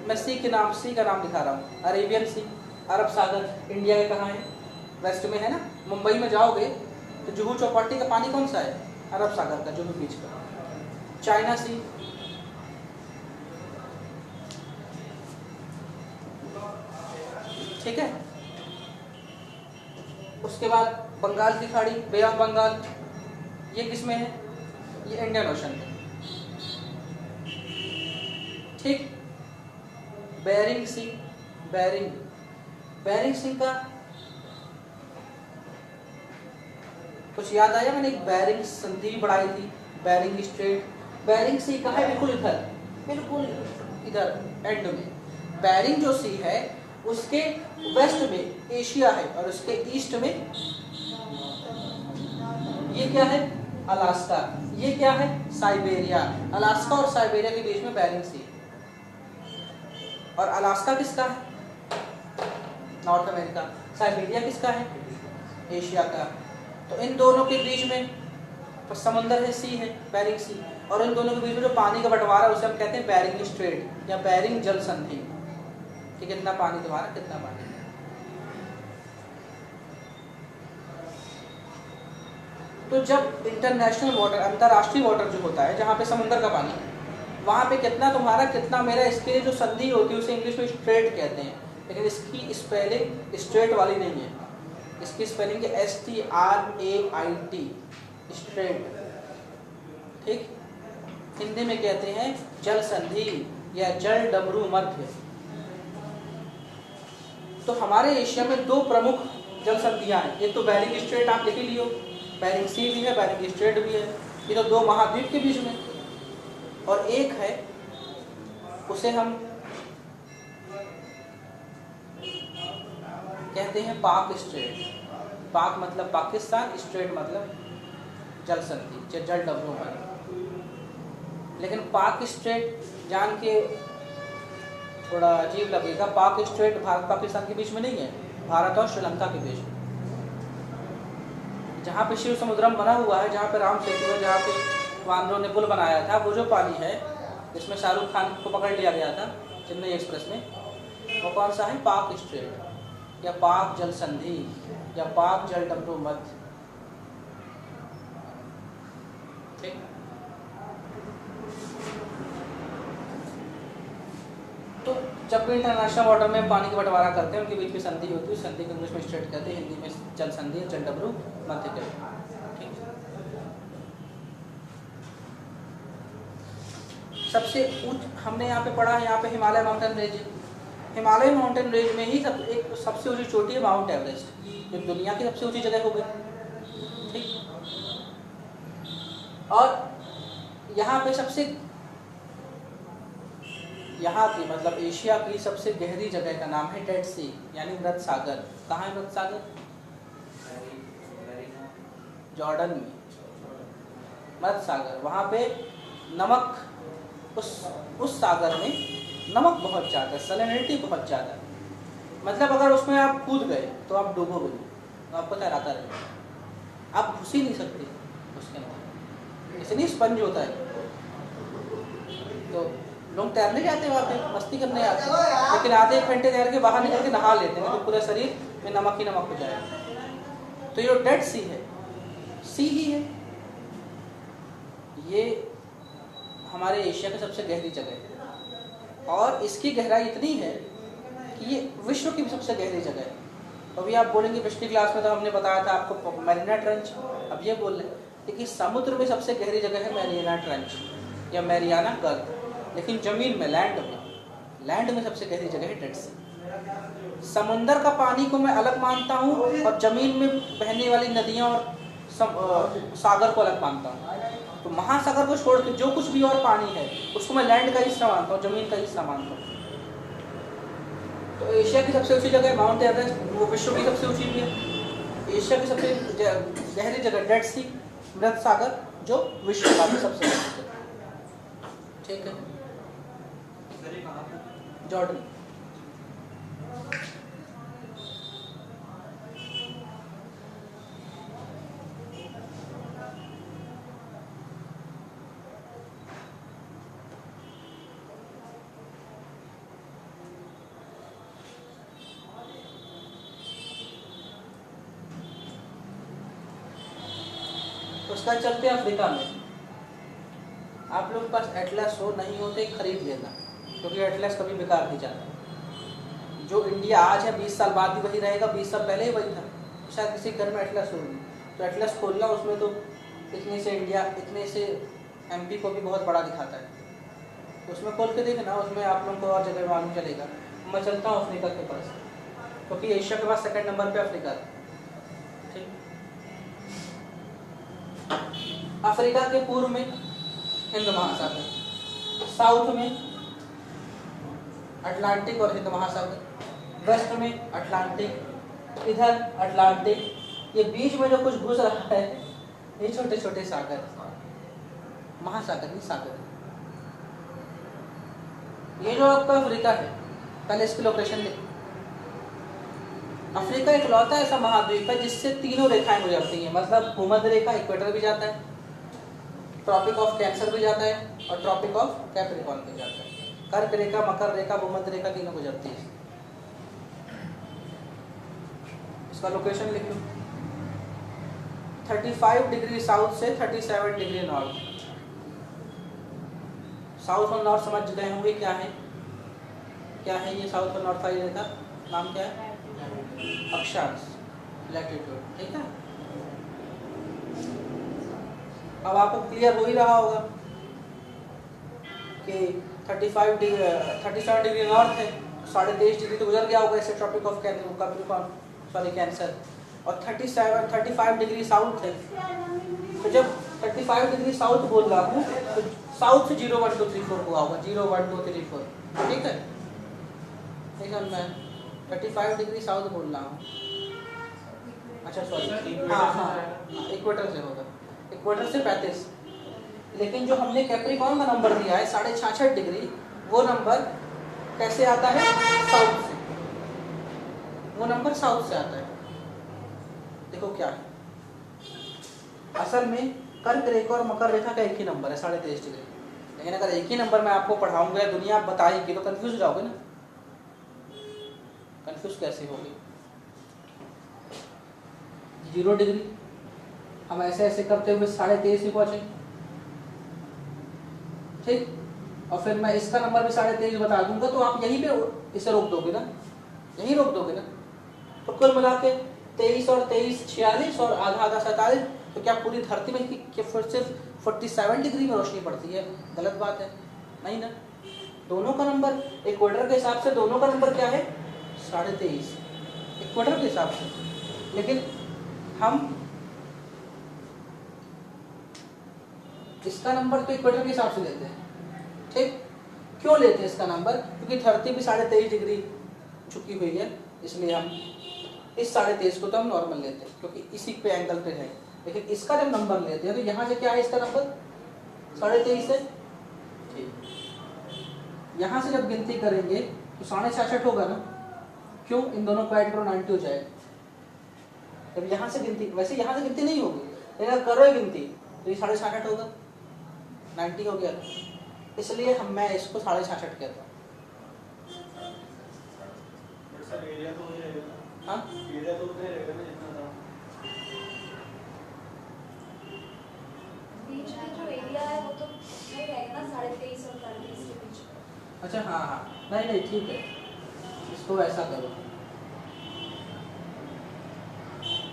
मैं सी का नाम दिखा रहा हूँ। अरेबियन सी, अरब सागर इंडिया के कहाँ है, वेस्ट में है ना। मुंबई में जाओगे तो जुहू चौपाटी का पानी कौन सा है, अरब सागर का, जुहू बीच का। चाइना सी, ठीक है। उसके बाद बंगाल की खाड़ी, बे ऑफ बंगाल, ये किसमें है, ये इंडियन ओशन में। ठीक। बेरिंग सी, बेरिंग सी का कुछ याद आया? मैंने एक बेरिंग संधि पढ़ाई थी, बेरिंग स्ट्रेट। बेरिंग सी कहाँ है, बिल्कुल इधर, बिल्कुल इधर एंड में। बेरिंग जो सी है उसके वेस्ट में एशिया है और उसके ईस्ट में ये क्या है, अलास्का। ये क्या है, साइबेरिया। अलास्का और साइबेरिया के बीच में बेरिंग सी। और अलास्का किसका है, नॉर्थ अमेरिका। साइबेरिया किसका है, एशिया का। तो इन दोनों के बीच में समुंदर है, सी है, बेरिंग सी। और इन दोनों के बीच में जो पानी का बंटवारा उसे हम कहते हैं बेरिंग स्ट्रेट या बेरिंग जल संधि, कि कितना पानी तुम्हारा, कितना पानी। तो जब इंटरनेशनल वाटर, अंतरराष्ट्रीय वाटर जो होता है, जहाँ पे समुद्र का पानी, वहाँ पे कितना तुम्हारा कितना मेरा, इसके जो संधि होती है उसे इंग्लिश में स्ट्रेट कहते हैं। लेकिन इसकी स्पेलिंग स्ट्रेट वाली नहीं है, इसकी स्पेलिंग है STRAIT, स्ट्रेट। ठीक। हिंदी में कहते हैं जल संधि या जल डमरू मध्य। तो हमारे एशिया में दो प्रमुख जल संधियां हैं। एक तो बेरिंग स्ट्रेट, आप लिख ही लियो, बेरिंग सी भी है, बेरिंग स्ट्रेट भी है, ये तो दो महाद्वीप के बीच में। और एक है, उसे हम कहते हैं पाक स्ट्रेट। पाक मतलब पाकिस्तान, स्ट्रेट मतलब जल संधि, जल डमरू मध्य। लेकिन पाक स्ट्रेट जान के थोड़ा अजीब लगेगा, पाक स्ट्रेट भारत पाकिस्तान के बीच में नहीं है, भारत और श्रीलंका के बीच में। जहाँ पे शिव समुद्रम बना हुआ है, जहाँ पे राम सेतु है, जहाँ पे वानरों ने पुल बनाया था, वो जो पानी है जिसमें शाहरुख खान को पकड़ लिया गया था चेन्नई एक्सप्रेस में, वो कौन सा है, पाक स्ट्रेट या पाक जल संधि या पाक जल डमरू मध्य। ठीक। तो जब भी इंटरनेशनल वाटर में पानी का बंटवारा करते हैं, उनके बीच में संधि होती है, संधि को इंग्लिश में स्ट्रेट कहते हैं, हिंदी में जल संधि या जल डमरू मध्य कहते हैं। ठीक। सबसे ऊंच हमने यहाँ पे पढ़ा है, यहाँ पे हिमालय माउंटेन रेंज है। हिमालय माउंटेन रेंज में ही सबसे ऊंची चोटी है माउंट एवरेस्ट, जो दुनिया की सबसे ऊंची जगह हो गई। ठीक। और यहाँ पे यहाँ की मतलब एशिया की सबसे गहरी जगह का नाम है डेड सी, यानी मृत सागर। कहाँ है मृत सागर, जॉर्डन में मृत सागर। वहाँ पे नमक, उस सागर में नमक बहुत ज़्यादा, सैलिनिटी बहुत ज़्यादा। मतलब अगर उसमें आप कूद गए तो आप डूबोगे नहीं, तो आपको तैराता रहेगा, आप घुस ही नहीं सकते उसके अंदर, इतनी स्पंज होता है। तो लोग तैरने जाते हैं वहाँ पे, मस्ती करने आते हैं, लेकिन आधे एक घंटे तैर के बाहर निकल के नहा लेते हैं, तो पूरा शरीर में नमक ही नमक हो जाएगा। तो ये डेड सी है, सी ही है, ये हमारे एशिया की सबसे गहरी जगह है। और इसकी गहराई इतनी है कि ये विश्व की सबसे गहरी जगह है। अभी आप बोलेंगे पिछली क्लास में तो हमने बताया था आपको मैरिना ट्रेंच, अब ये बोल रहे हैं कि समुद्र में सबसे गहरी जगह है मैरिना ट्रेंच या मैरियाना गर्त, लेकिन जमीन में लैंड में सबसे गहरी जगह है डेड सी। समुंदर का पानी को मैं अलग मानता हूँ और जमीन में बहने वाली नदियाँ और सागर को अलग मानता हूँ। तो महासागर को छोड़ के जो कुछ भी और पानी है उसको मैं लैंड का हिस्सा मानता हूँ, जमीन का हिस्सा मानता हूँ। तो एशिया की सबसे ऊंची जगह माउंट एवरेस्ट, वो विश्व की सबसे ऊंची भी है। एशिया की सबसे गहरी जगह डेड सी, मृत सागर, जो विश्व का भी सबसे गहरी जगह। ठीक है, जॉर्डन। उसका चलते अफ्रीका में। आप लोग के पास एटलस हो, नहीं हो तो खरीद लेना, क्योंकि एटलस कभी बेकार नहीं जाता। जो इंडिया आज है 20 साल बाद भी वही रहेगा, 20 साल पहले ही वही था। शायद किसी घर में एटलस होगी तो एटलस खोलना, उसमें तो इतने से इंडिया, इतने से एमपी को भी बहुत बड़ा दिखाता है। उसमें खोल के देखना, उसमें आप लोगों को और जगह मालूम चलेगा। मैं चलता हूँ अफ्रीका के पास, क्योंकि एशिया के पास सेकंड नंबर पे अफ्रीका है। ठीक, अफ्रीका के पूर्व में हिंद महासागर, साउथ में अटलांटिक और हिंद महासागर, वेस्ट में अटलांटिक, इधर अटलांटिक, ये बीच में जो कुछ घुस रहा है ये छोटे छोटे सागर, महासागर नहीं सागर। ये जो आपका अफ्रीका है, पहले इसकी लोकेशन लिख। अफ्रीका इकलौता ऐसा महाद्वीप है जिससे तीनों रेखाएं गुजरती हैं, मतलब भूमध्य रेखा, इक्वेटर भी जाता है, ट्रॉपिक ऑफ कैंसर भी जाता है और ट्रॉपिक ऑफ कैप्रिकॉर्न भी जाता है। कर्क रेखा, मकर रेखा, भूमध्य रेखा तीनों गुजरती है। इसका लोकेशन लिख लो, 35 डिग्री साउथ से 37 डिग्री नॉर्थ। साउथ और नॉर्थ समझ गए होंगे क्या है, क्या है ये साउथ और नॉर्थ वाली रेखा, नाम क्या है? अक्षांश, लैटिट्यूड। ठीक है, अब आपको क्लियर हो ही रहा होगा कि 37 डिग्री नॉर्थ है, 23.5 डिग्री तो गुजर गया होगा इससे ट्रॉपिक ऑफ कैंसर, और 35 डिग्री साउथ है। तो जब 35 डिग्री साउथ बोल रहा हूँ तो साउथ से 0 1 2 3 4 हुआ होगा, 0 1 2 3 4। ठीक है, ठीक है, मैं 35 डिग्री साउथ बोल रहा हूँ। अच्छा सॉरी, हाँ, इक्वेटर से होगा, इक्वेटर से 35। लेकिन जो हमने कैप्रिकॉर्न का नंबर दिया है 66.5 डिग्री, वो नंबर कैसे आता है? साउथ से, वो नंबर साउथ से आता है। देखो क्या है, असल में कर्क रेखा और मकर रेखा का एक ही नंबर है 23.5 डिग्री, लेकिन अगर एक ही नंबर मैं आपको पढ़ाऊंगा या दुनिया आप बताएगी तो कंफ्यूज हो जाओगे ना। कंफ्यूज कैसे होगी? 0 डिग्री हम ऐसे ऐसे करते हुए 23.5 ही पहुंचे, ठीक, और फिर मैं इसका नंबर भी 23.5 बता दूंगा तो आप यहीं पे इसे रोक दोगे ना, यहीं रोक दोगे ना। तो कुल मिला के 23 और 23 46 और आधा आधा 47, तो क्या पूरी धरती में फिर सिर्फ 47 डिग्री में रोशनी पड़ती है? गलत बात है, नहीं ना। दोनों का नंबर इक्वेटर के हिसाब से, दोनों का नंबर क्या है? 23.5 इक्वेटर के हिसाब से, लेकिन हम इसका नंबर तो इक्वेटर के हिसाब से लेते हैं। ठीक, क्यों लेते हैं इसका नंबर? क्योंकि धरती भी 23.5 डिग्री झुकी हुई है, इसलिए हम इस 23.5 को तो हम नॉर्मल लेते हैं क्योंकि इसी पे एंगल पे है। लेकिन इसका जब नंबर लेते हैं तो यहाँ से क्या है इसका नंबर? 23.5 है। ठीक, यहाँ से जब गिनती करेंगे तो 66.5 होगा ना, क्यों? इन दोनों को ऐड करो 90 हो जाएगा। जब यहाँ से गिनती, वैसे यहाँ से गिनती नहीं होगी, लेकिन अगर करो गिनती तो ये 66.5 होगा, 90 हो गया, इसलिए मैं इसको 66.5 कहता हूँ। हाँ, बीच में जो एरिया है वो तो नहीं रहेगा ना 23.5 और 35 के बीच। अच्छा, हाँ हाँ, नहीं नहीं ठीक है, इसको ऐसा करो,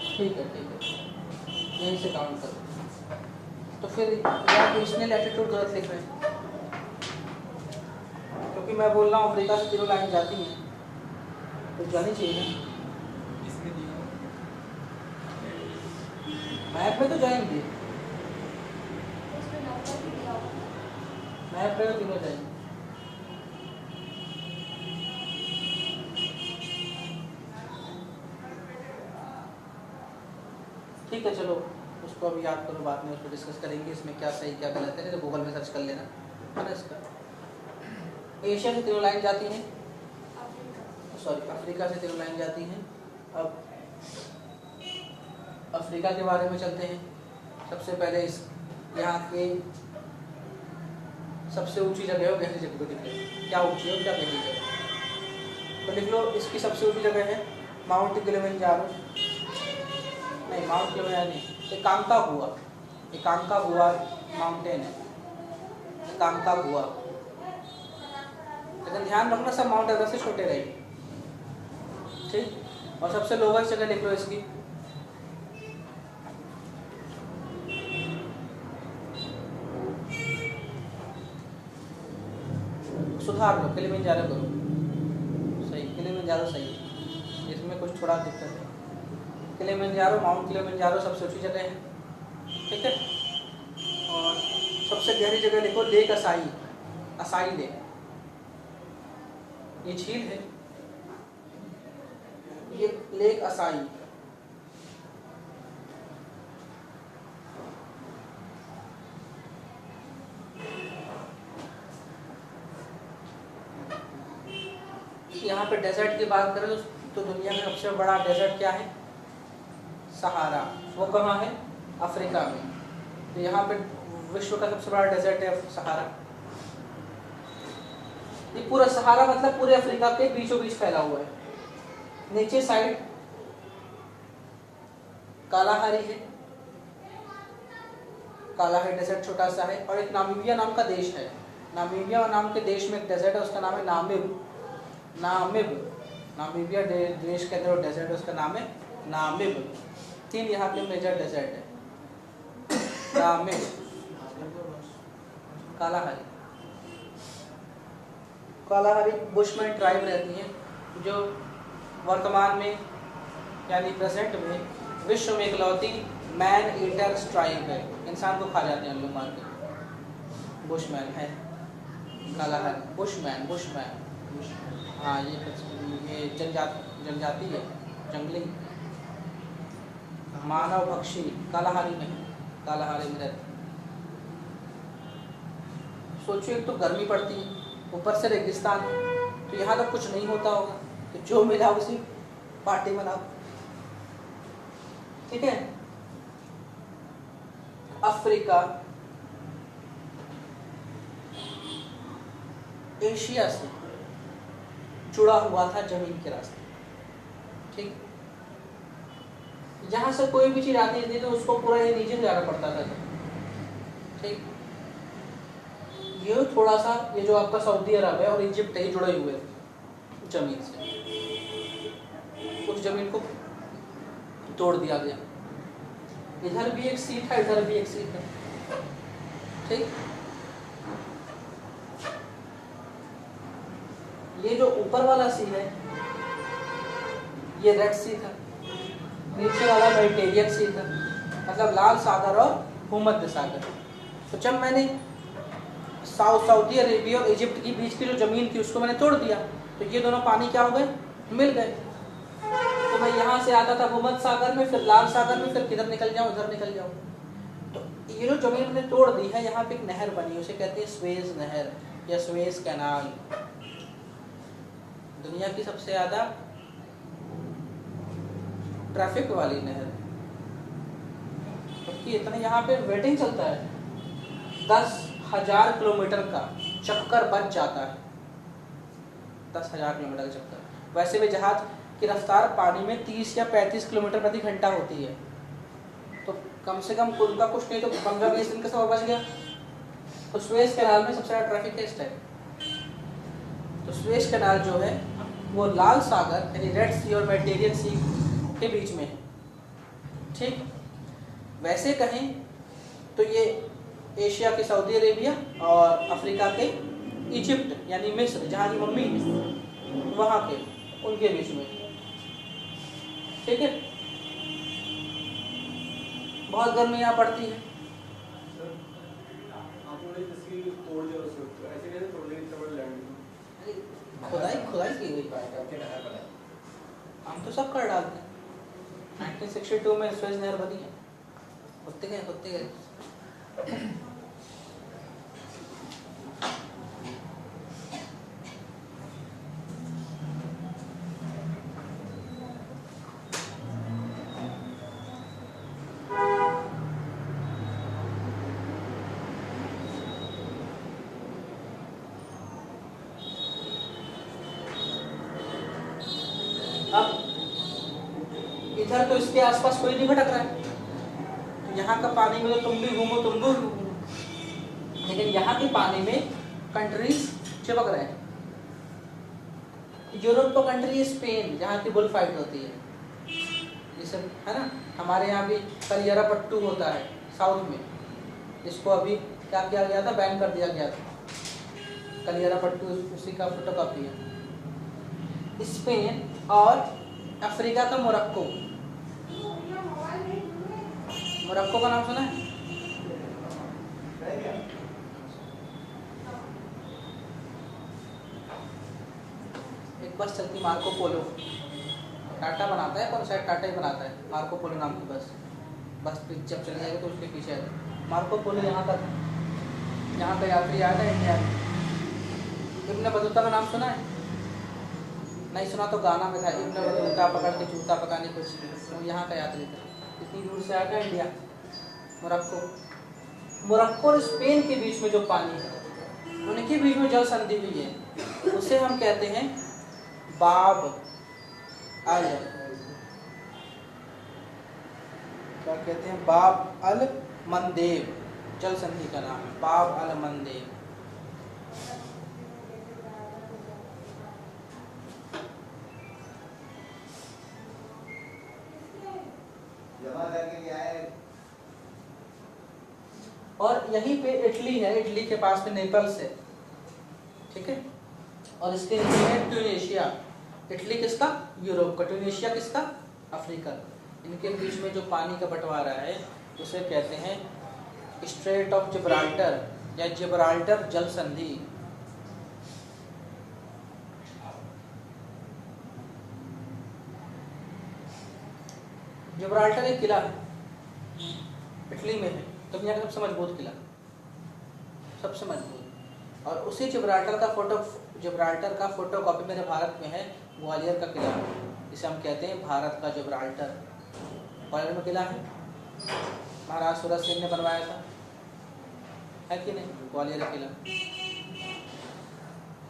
ठीक है यहीं से काउंट करो। तो फिर यहाँ इसने लैटिट्यूड गलत लिख रहे हैं, क्योंकि मैं बोल रहा हूँ अफ्रीका से 0 लाइन जाती है तो जानी चाहिए ना, इसमें दिया मैप में तो जाएंगे, उसमें नंबर भी दिया होगा। मैप में तो 0 जाएंगे। ठीक है चलो उसको अभी याद करो, बाद में उसको डिस्कस करेंगे इसमें क्या सही क्या गलत है, नहीं तो गूगल में सर्च कर लेना है ना इसका। एशिया से 0 लाइन जाती हैं, सॉरी अफ्रीका से 0 लाइन जाती हैं। अब अफ्रीका के बारे में चलते हैं। सबसे पहले इस यहाँ के सबसे ऊंची जगह है, गहरी जगह को लिख लो, क्या ऊंची है क्या गहरी जगह, तो लिख लो इसकी सबसे ऊंची जगह है माउंट किलिमंजारो, नहीं माउंट किलिमंजारो नहीं, एकांकागुआ माउंटेन है, एकांकागुआ। लेकिन ध्यान रखना सब माउंट एवरेस्ट से छोटे रहेंगे, ठीक। और सबसे लोवेस्ट जगह लिख लो इसकी सुधार लो, किलिमंजारो करो, सही किलिमंजारो सही है, इसमें कुछ थोड़ा दिक्कत है। किलिमंजारो माउंट किलिमंजारो सबसे ऊंची जगह है, ठीक है। और सबसे गहरी जगह लिखो लेक असाई, असाई लेक, ये झील है, ये लेक असाई। यहाँ पे डेजर्ट की बात करें तो दुनिया में सबसे बड़ा डेजर्ट क्या है, सहारा, वो कहाँ है, अफ्रीका में। तो यहाँ पे विश्व का सबसे बड़ा डेजर्ट है सहारा। ये पूरा सहारा मतलब पूरे अफ्रीका के बीचों बीच फैला हुआ है। नीचे साइड कालाहारी है, कालाहारी डेजर्ट छोटा सा है, और एक नामीबिया नाम का देश है, नामीबिया नाम के देश में एक डेजर्ट है, उसका नाम है नामिब, नामीबिया देश के अंदर डेजर्ट है, उसका नाम है नामिब। 3 यहाँ पे मेजर डेजर्ट है, Namib, Kalahari. Kalahari bushman tribe रहती है, जो वर्तमान में यानी प्रेजेंट में विश्व में इकलौती मैन ईटर ट्राइब है, इंसान को खा जाते हैं लोग मार के, बुशमैन है कालाहारी, बुशमैन हाँ ये जनजाति है, जंगली मानव भक्षी, कालाहारी में रहते। सोचिए एक तो गर्मी पड़ती है, ऊपर से रेगिस्तान, तो यहाँ तक कुछ नहीं होता होगा, तो जो मिला उसी पार्टी मनाओ, ठीक है। अफ्रीका एशिया से जुड़ा हुआ था जमीन के रास्ते, ठीक। जहां से कोई भी चीज आती थी तो उसको पूरा ये नीचे से जाना पड़ता था, ठीक। ये थोड़ा सा ये जो आपका सऊदी अरब है और इजिप्ट है जुड़े हुए जमीन से, उस जमीन को तोड़ दिया गया। इधर भी एक सी था, इधर भी एक सी था, ठीक। ये जो ऊपर वाला सी है ये रेड सी था, नीचे वाला मेडिटेरियन सी था, मतलब लाल सागर और भूमध्य सागर। तो जब मैंने सऊदी अरेबिया और इजिप्ट की बीच की जो जमीन थी उसको मैंने तोड़ दिया, तो ये दोनों पानी क्या हो गए, मिल गए। तो मैं यहाँ से आता था भूमध्य सागर में, फिर लाल सागर में, फिर किधर निकल जाऊँ, इधर निकल जाऊँ। तो ये जो जमीन मैंने तोड़ दी है, यहाँ पे एक नहर बनी, उसे कहते हैं स्वेज नहर या स्वेज कैनाल। दुनिया की सबसे ज्यादा ट्रैफिक वाली नहर, क्योंकि इतना यहाँ पे वेटिंग चलता है, 10,000 किलोमीटर का चक्कर बच जाता है, 10,000 किलोमीटर का चक्कर। वैसे भी जहाज की रफ्तार पानी में 30 या 35 किलोमीटर प्रति घंटा होती है, तो कम से कम उनका कुछ नहीं तो 15-20 दिन का सफर बच गया। तो स्वेज कैनाल में सबसे ज्यादा ट्रैफिक है इस टाइम। तो स्वेज कैनाल जो है वो लाल सागर यानी रेड सी और मेडिटेरियन सी के बीच में है। ठीक, वैसे कहें तो ये एशिया के सऊदी अरेबिया और अफ्रीका के इजिप्ट यानी मिस्र जहाँ की मम्मी है वहाँ के उनके बीच में। ठीक है, बहुत गर्मी यहाँ पड़ती है। खुदाई की हुई हम तो सब कर डालते हैं। 1962 में स्वेज नहर बनी है, होते गए। अब इधर तो इसके आसपास कोई नहीं भटक रहा है, यहाँ का पानी में तो तुम भी घूमो तुम भी घूमो, लेकिन यहाँ के पानी में कंट्रीज चिपक रहे हैं। यूरोप का कंट्री है स्पेन जहाँ की बुल फाइट होती है, जैसे है ना, हमारे यहाँ भी कलियारा पट्टू होता है साउथ में, जिसको अभी क्या किया गया था, बैन कर दिया गया था। कलियारा पट्टू उसी का फोटोकॉपी है। स्पेन और अफ्रीका का मोरक्को का नाम सुना है? एक बस चलती मार्को पोलो, टाटा बनाता है, कौन शायद टाटा ही बनाता है, मार्को पोलो नाम की बस जब चली जाएगी तो उसके पीछे है मार्को पोलो। यहाँ का यात्री आया था इंडिया में। इब्न बतूता का नाम सुना है? नहीं सुना तो गाना में था, इब्न बतूता पकड़ के जूता पकाने कुछ, तो यहाँ का यात्री था, इतनी दूर से आया था इंडिया। मोरक्को और स्पेन के बीच में जो पानी है, उनके बीच में जल संधि हुई है, उसे हम कहते हैं बाब अल, क्या कहते हैं, बाब अल मंदेब, जल संधि का नाम है बाब अल मंदेब। और यहीं पे इटली है, इटली के पास में नेपल्स है। ठीक है, और इसके नीचे है ट्यूनीशिया। इटली किसका? यूरोप का। ट्यूनीशिया किसका? अफ्रीका। इनके बीच में जो पानी का बंटवारा है उसे कहते हैं स्ट्रेट ऑफ जिब्राल्टर या जिब्राल्टर जल संधि। जिब्राल्टर एक किला है, इटली में है, दुनिया का सबसे मजबूत किला, सबसे मजबूत। और उसी जिब्राल्टर का फोटो कॉपी मेरे भारत में है, ग्वालियर का किला, जिसे हम कहते हैं भारत का जिब्राल्टर। ग्वालियर में किला है, महाराज सूरज सिंह ने बनवाया था, है कि नहीं, ग्वालियर का किला।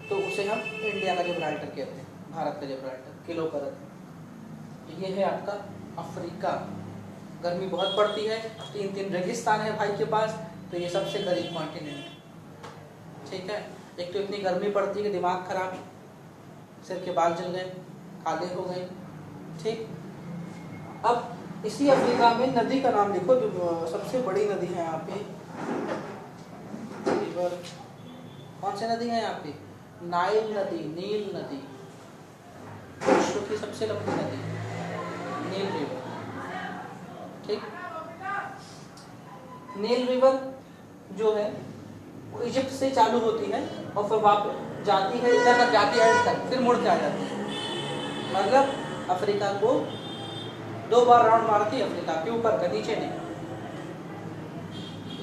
तो उसे हम इंडिया का जिब्राल्टर कहते हैं, भारत का जिब्राल्टर, किलो का रत्न। ये है आपका अफ्रीका। गर्मी बहुत पड़ती है, 3 रेगिस्तान है भाई के पास, तो ये सबसे गरीब कॉन्टिनेंट है। ठीक है, एक तो इतनी गर्मी पड़ती है कि दिमाग खराब, सिर के बाल जल गए, काले हो गए। ठीक, अब इसी अफ्रीका में नदी का नाम लिखो, जो सबसे बड़ी नदी है यहाँ पे, कौन सी नदी है यहाँ पे? नाइल नदी, नील नदी, विश्व की सबसे लंबी नदी, नील रिवर। ठीक, नील रिवर जो है वो इजिप्ट से चालू होती है और फिर वापस जाती है इधर तक, जाती है एंड तक, फिर मुड़ के आ जाती है। मतलब अफ्रीका को 2 बार राउंड मारती है, अफ्रीका के ऊपर का, नीचे नहीं।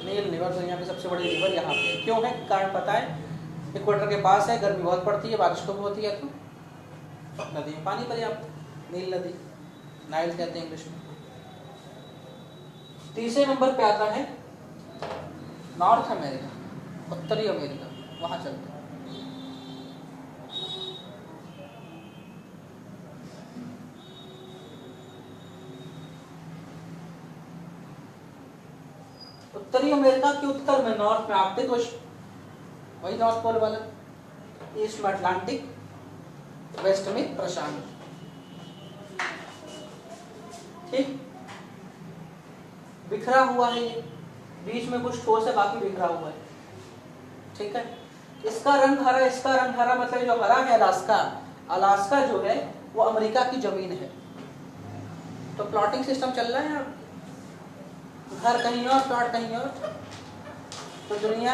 नील रिवर दुनिया की सबसे बड़ी रिवर यहाँ पे क्यों है? कारण पता है, इक्वेटर के पास है, गर्मी बहुत पड़ती है, बारिश कब होती है, तो नदी में पानी पर्याप्त, नील नदी, नाइल कहते हैं इंग्लिश में। तीसरे नंबर पे आता है नॉर्थ अमेरिका, उत्तरी अमेरिका, वहां चलते हैं। उत्तरी अमेरिका के उत्तर में, नॉर्थ में आर्कटिक ओशन, वही नॉर्थ पोल वाला, ईस्ट में अटलांटिक, वेस्ट में प्रशांत। ठीक, बिखरा हुआ है ये, बीच में कुछ ठोस है, बाकी बिखरा हुआ है। ठीक है, इसका रंग हरा, इसका रंग हरा, मतलब जो हरा है अलास्का, अलास्का जो है वो अमेरिका की जमीन है। तो प्लॉटिंग सिस्टम चल रहा है यहाँ, घर कहीं और, प्लॉट कहीं और। तो दुनिया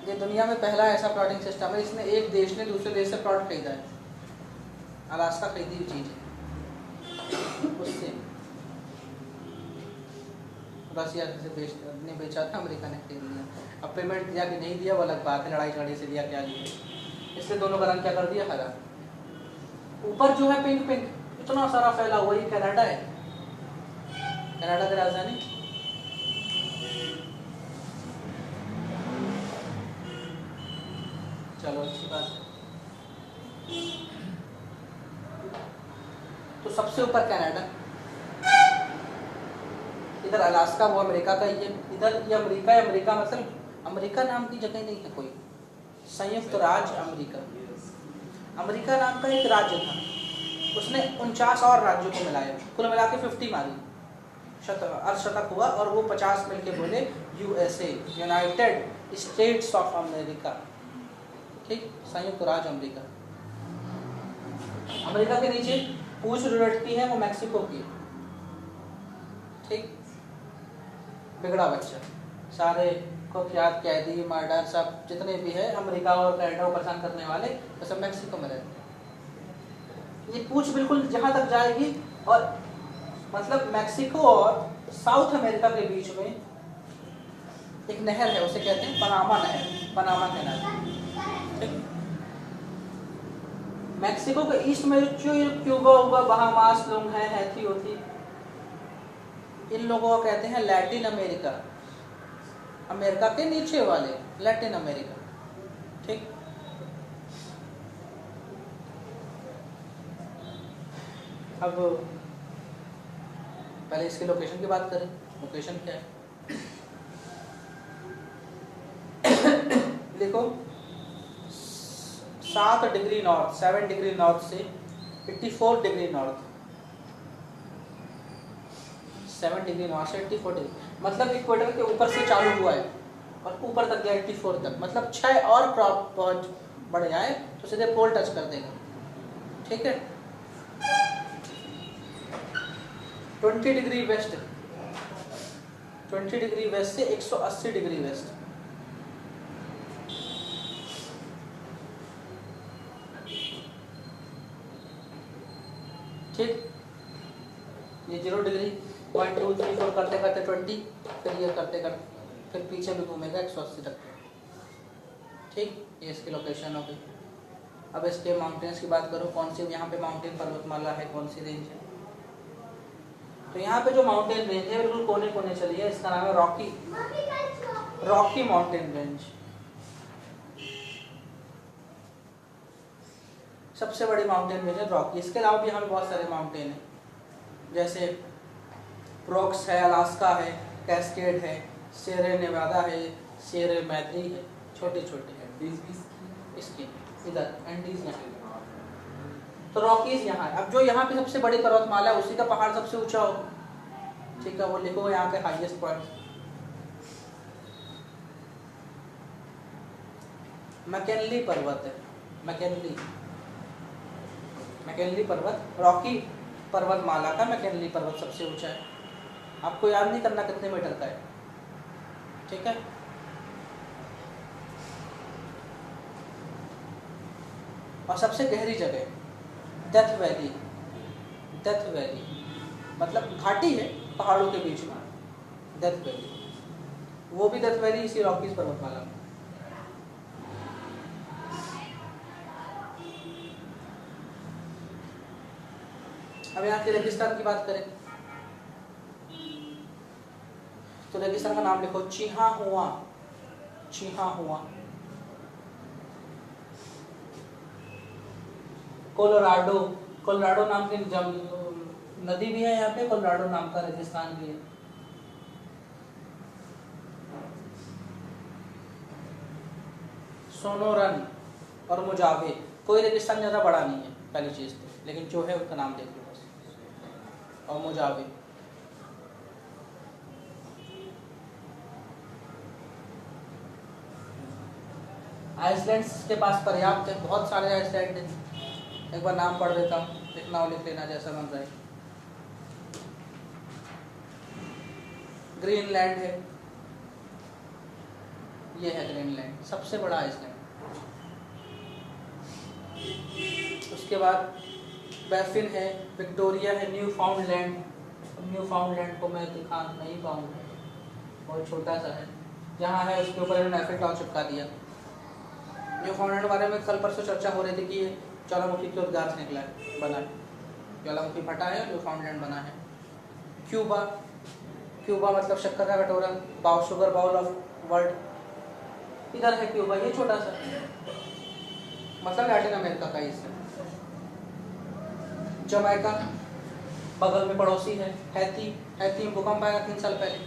ये दुनिया में पहला ऐसा प्लॉटिंग सिस्टम है, इसमें एक देश ने दूसरे देश से प्लॉट खरीदा है। अलास्का खरीदी हुई चीज है उससे, रसिया से बेचा था, अमेरिका ने खरीद लिया। अब पेमेंट दिया कि नहीं दिया वो अलग बात है, लड़ाई झगड़े से दिया क्या लिया, इसलिए दोनों का रंग क्या कर दिया, हरा। ऊपर जो है पिंक पिंक इतना सारा फैला हुआ, ये कनाडा है, कनाडा की राजधानी। चलो अच्छी बात है। तो सबसे ऊपर कनाडा, इधर अलास्का वो अमेरिका का ही है, इधर ये अमेरिका है। अमेरिका मतलब अमेरिका नाम की जगह नहीं है कोई, संयुक्त राज्य अमेरिका। अमेरिका नाम का एक राज्य था, उसने 49 और राज्यों को मिलाया, कुल मिला के 50 मारी, अर्धशतक हुआ, और वो 50 मिलके बोले USA, United states of America. ठीक, संयुक्त राज्य अमेरिका। अमेरिका के नीचे पूछ लुढ़कती है वो मैक्सिको की। ठीक, बिगड़ा बच्चा, सारे कुख्यात कैदी, मर्डर, सब जितने भी है अमेरिका और कनाडा को परेशान करने वाले, तो सब मैक्सिको में रहते हैं। ये पूछ बिल्कुल जहाँ तक जाएगी, और मतलब मैक्सिको और साउथ अमेरिका के बीच में एक नहर है, उसे कहते हैं पनामा नहर, पनामा कैनाल। ठीक, मैक्सिको के ईस्ट में जो क्यूबा उबा, बहामास लोग हैं, हैती होती, इन लोगों को कहते हैं लैटिन अमेरिका। अमेरिका के नीचे वाले लैटिन अमेरिका। ठीक, अब पहले इसके लोकेशन की बात करें। लोकेशन क्या है, देखो 7 डिग्री नॉर्थ, 7 डिग्री नॉर्थ से 84 डिग्री नॉर्थ, 7 डिग्री नॉर्थ से 84 डिग्री, मतलब इक्वेटर के ऊपर से चालू हुआ है और ऊपर तक गया 84 तक, मतलब 6 और क्रॉप बढ़ जाए तो सीधे पोल टच कर देगा। ठीक है, 20 डिग्री वेस्ट, 20 डिग्री वेस्ट से 180 डिग्री वेस्ट। ठीक, ये 0 डिग्री 1 2 3 4 करते करते 20, फिर ये करते करते फिर पीछे भी घूमेगा 180 तक। ठीक, ये इसकी लोकेशन हो गई। अब इसके माउंटेन्स की बात करो, कौन सी यहाँ पे माउंटेन पर्वतमाला है, कौन सी रेंज है। तो यहाँ पे जो माउंटेन रेंज है बिल्कुल कोने कोने चली है, इसका नाम है रॉकी माउंटेन रेंज। सबसे बड़ी माउंटेन रेंज है रॉकी। इसके अलावा भी यहाँ पे बहुत सारे माउंटेन हैं, जैसे ब्रोक्स है, अलास्का है, कैस्केड है, शेरे नेवादा है, शेरे मैत्री है, छोटे छोटे इसके इधर एंडीज यहाँ। तो रॉकीज यहाँ है। अब जो यहाँ पे सबसे बड़ी पर्वतमाला है, उसी का पहाड़ सबसे ऊंचा हो, ठीक है, वो लिखो यहाँ के हाईएस्ट पॉइंट। मैकेनली पर्वत है, मैकेनली पर्वत, रॉकी पर्वतमाला का मैकेनली पर्वत सबसे ऊंचा है। आपको याद नहीं करना कितने मीटर का है, ठीक है। और सबसे गहरी जगह डेथ वैली, मतलब घाटी है पहाड़ों के बीच में, डेथ वैली, वो भी डेथ वैली इसी रॉकीज पर्वतमाला में। अब यहाँ के रेगिस्तान की बात करें तो रेगिस्तान का नाम लिखो चिहाहुआ। कोलोराडो नाम की नदी भी है यहाँ पे, कोलोराडो नाम का रेगिस्तान भी है। सोनोरन और मुजावे, कोई रेगिस्तान ज़्यादा बड़ा नहीं है पहली चीज़ तो, लेकिन जो है उसका नाम देख लो बस। और मोजावे, आइसलैंड के पास पर्याप्त है, बहुत सारे आइसलैंड हैं। एक बार नाम पढ़ देता हूँ, लिखना हो लिख लेना जैसा मन रहे। ग्रीनलैंड है, ये है ग्रीनलैंड, सबसे बड़ा आइसलैंड। उसके बाद बैफिन है, विक्टोरिया है, न्यू फाउंडलैंड। न्यू फाउंडलैंड को मैं दिखा नहीं पाऊँगा, बहुत छोटा सा है। जहाँ है उसके ऊपर इन्होंने एफिल टावर चिपका दिया। न्यू फाउंडलैंड के बारे में कल परसों चर्चा हो रही थी कि ये ज्वालामुखी के उद्गार से निकला है, बना है। ज्वालामुखी फटा है, न्यू फाउंडलैंड बना है। क्यूबा, क्यूबा मतलब शक्कर का कटोरा, शुगर बाउल ऑफ वर्ल्ड। इधर है क्यूबा, ये छोटा सा, मतलब लैटिन अमेरिका का हिस्सा। जमैका बगल में पड़ोसी है। हैती, हैती में भूकंप आया 3 साल पहले।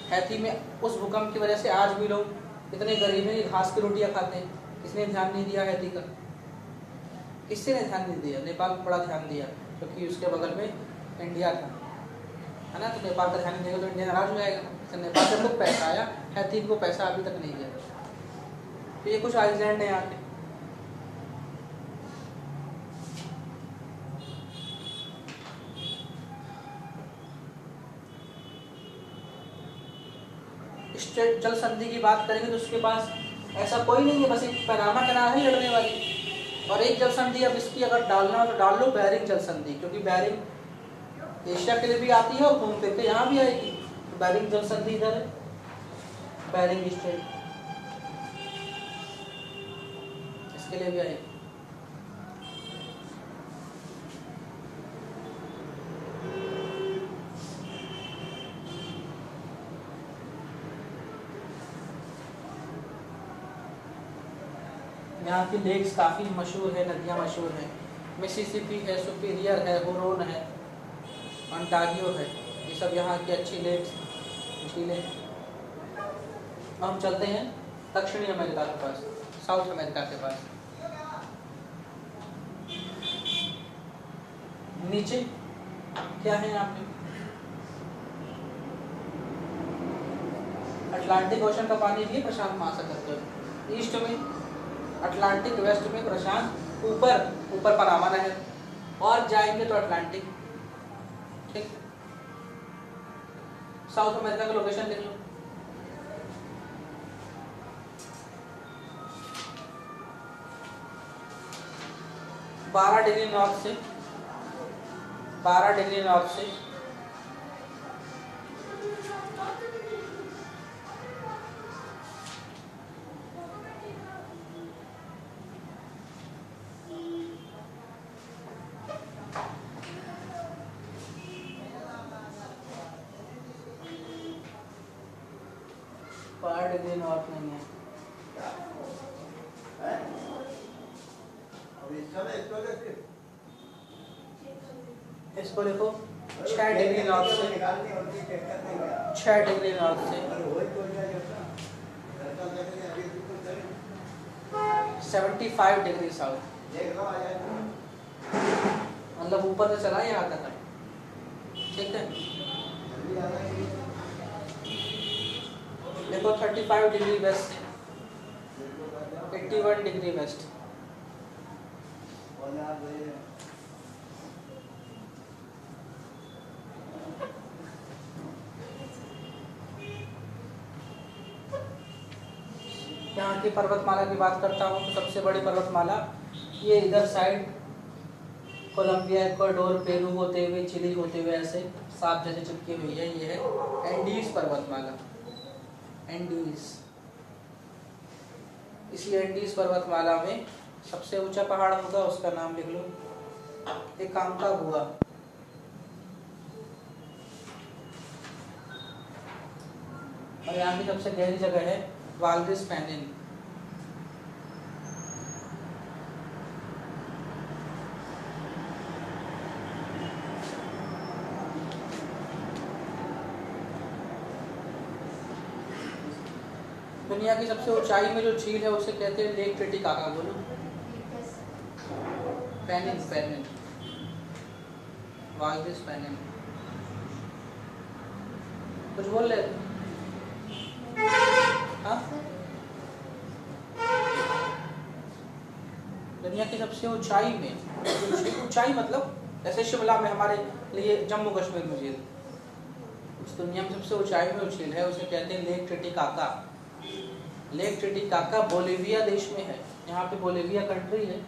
हैती में उस भूकंप की वजह से आज भी लोग इतने गरीब हैं कि घास की रोटियां खाते हैं। किसने ध्यान नहीं दिया हैती का? किसने ने ध्यान नहीं दिया? नेपाल बड़ा ध्यान दिया, क्योंकि उसके बगल में इंडिया था, है ना। तो नेपाल का ध्यान नहीं देगा तो इंडिया नाराज हो जाएगा। तो नेपाल से खूब पैसा आया, हैती को पैसा अभी तक नहीं दिया। तो ये कुछ आइसलैंड है यहाँ के। स्ट्रेट जल संधि की बात करेंगे तो उसके पास ऐसा कोई नहीं है, बस एक पनामा कैनाल है लड़ने वाली। और एक जल संधि अब इसकी अगर डालना हो तो डाल लो, बेरिंग जल संधि, क्योंकि बेरिंग एशिया के लिए भी आती है और घूम फिर के यहाँ भी आएगी। तो बेरिंग जल संधि इधर है, बेरिंग स्ट्रेट, इसके लिए भी आएगी। यहाँ की लेक्स काफ़ी मशहूर है, नदियाँ मशहूर हैं। मिसिसिपी है, सुपीरियर है, हुरोन है, ओंटारियो है, ये सब यहाँ की अच्छी लेक्स, झीलें। हम चलते हैं दक्षिणी अमेरिका के पास, साउथ अमेरिका के पास। नीचे क्या है यहाँ पे? अटलांटिक ओशन का पानी भी है, प्रशांत महासागर के ईस्ट में अटलांटिक, वेस्ट में प्रशांत, ऊपर पनामा नहर, और जाएंगे तो अटलांटिक। ठीक, साउथ अमेरिका का लोकेशन लिख लो। बारह डिग्री नॉर्थ से 12 डिग्री नॉर्थ नहीं है। इसको देखो 6 डिग्री नॉर्थ से 75 डिग्री साउथ, मतलब ऊपर से चला यहाँ तक है। ठीक है, देखो 35 डिग्री वेस्ट, 81 डिग्री वेस्ट। यहाँ की पर्वतमाला की बात करता हूँ तो सबसे बड़ी पर्वतमाला ये इधर साइड कोलंबिया, इक्वाडोर, पेरू होते हुए, चिली होते हुए ऐसे सांप जैसे चिपकी हुई है, ये है एंडीज पर्वतमाला। एंडीज, इसी एंडीज पर्वतमाला में सबसे ऊंचा पहाड़ होगा, उसका नाम लिख लो, एकांकागुआ। और यहाँ की सबसे गहरी जगह है वाल्डिस कैनियन। दुनिया की सबसे ऊंचाई में जो झील है उसे कहते हैं लेक टिटिकाका। बोलो, पेनिन वाल्विस पेनिन। कुछ बोल रहे थे? हाँ, दुनिया की सबसे ऊंचाई में, ऊंचाई मतलब जैसे शिमला में हमारे लिए जम्मू कश्मीर में झील, उस दुनिया में सबसे ऊंचाई में झील है, उसे कहते हैं lake Titicaca. Lake Titicaca Bolivia देश में है, यहाँ पे बोलिविया कंट्री है,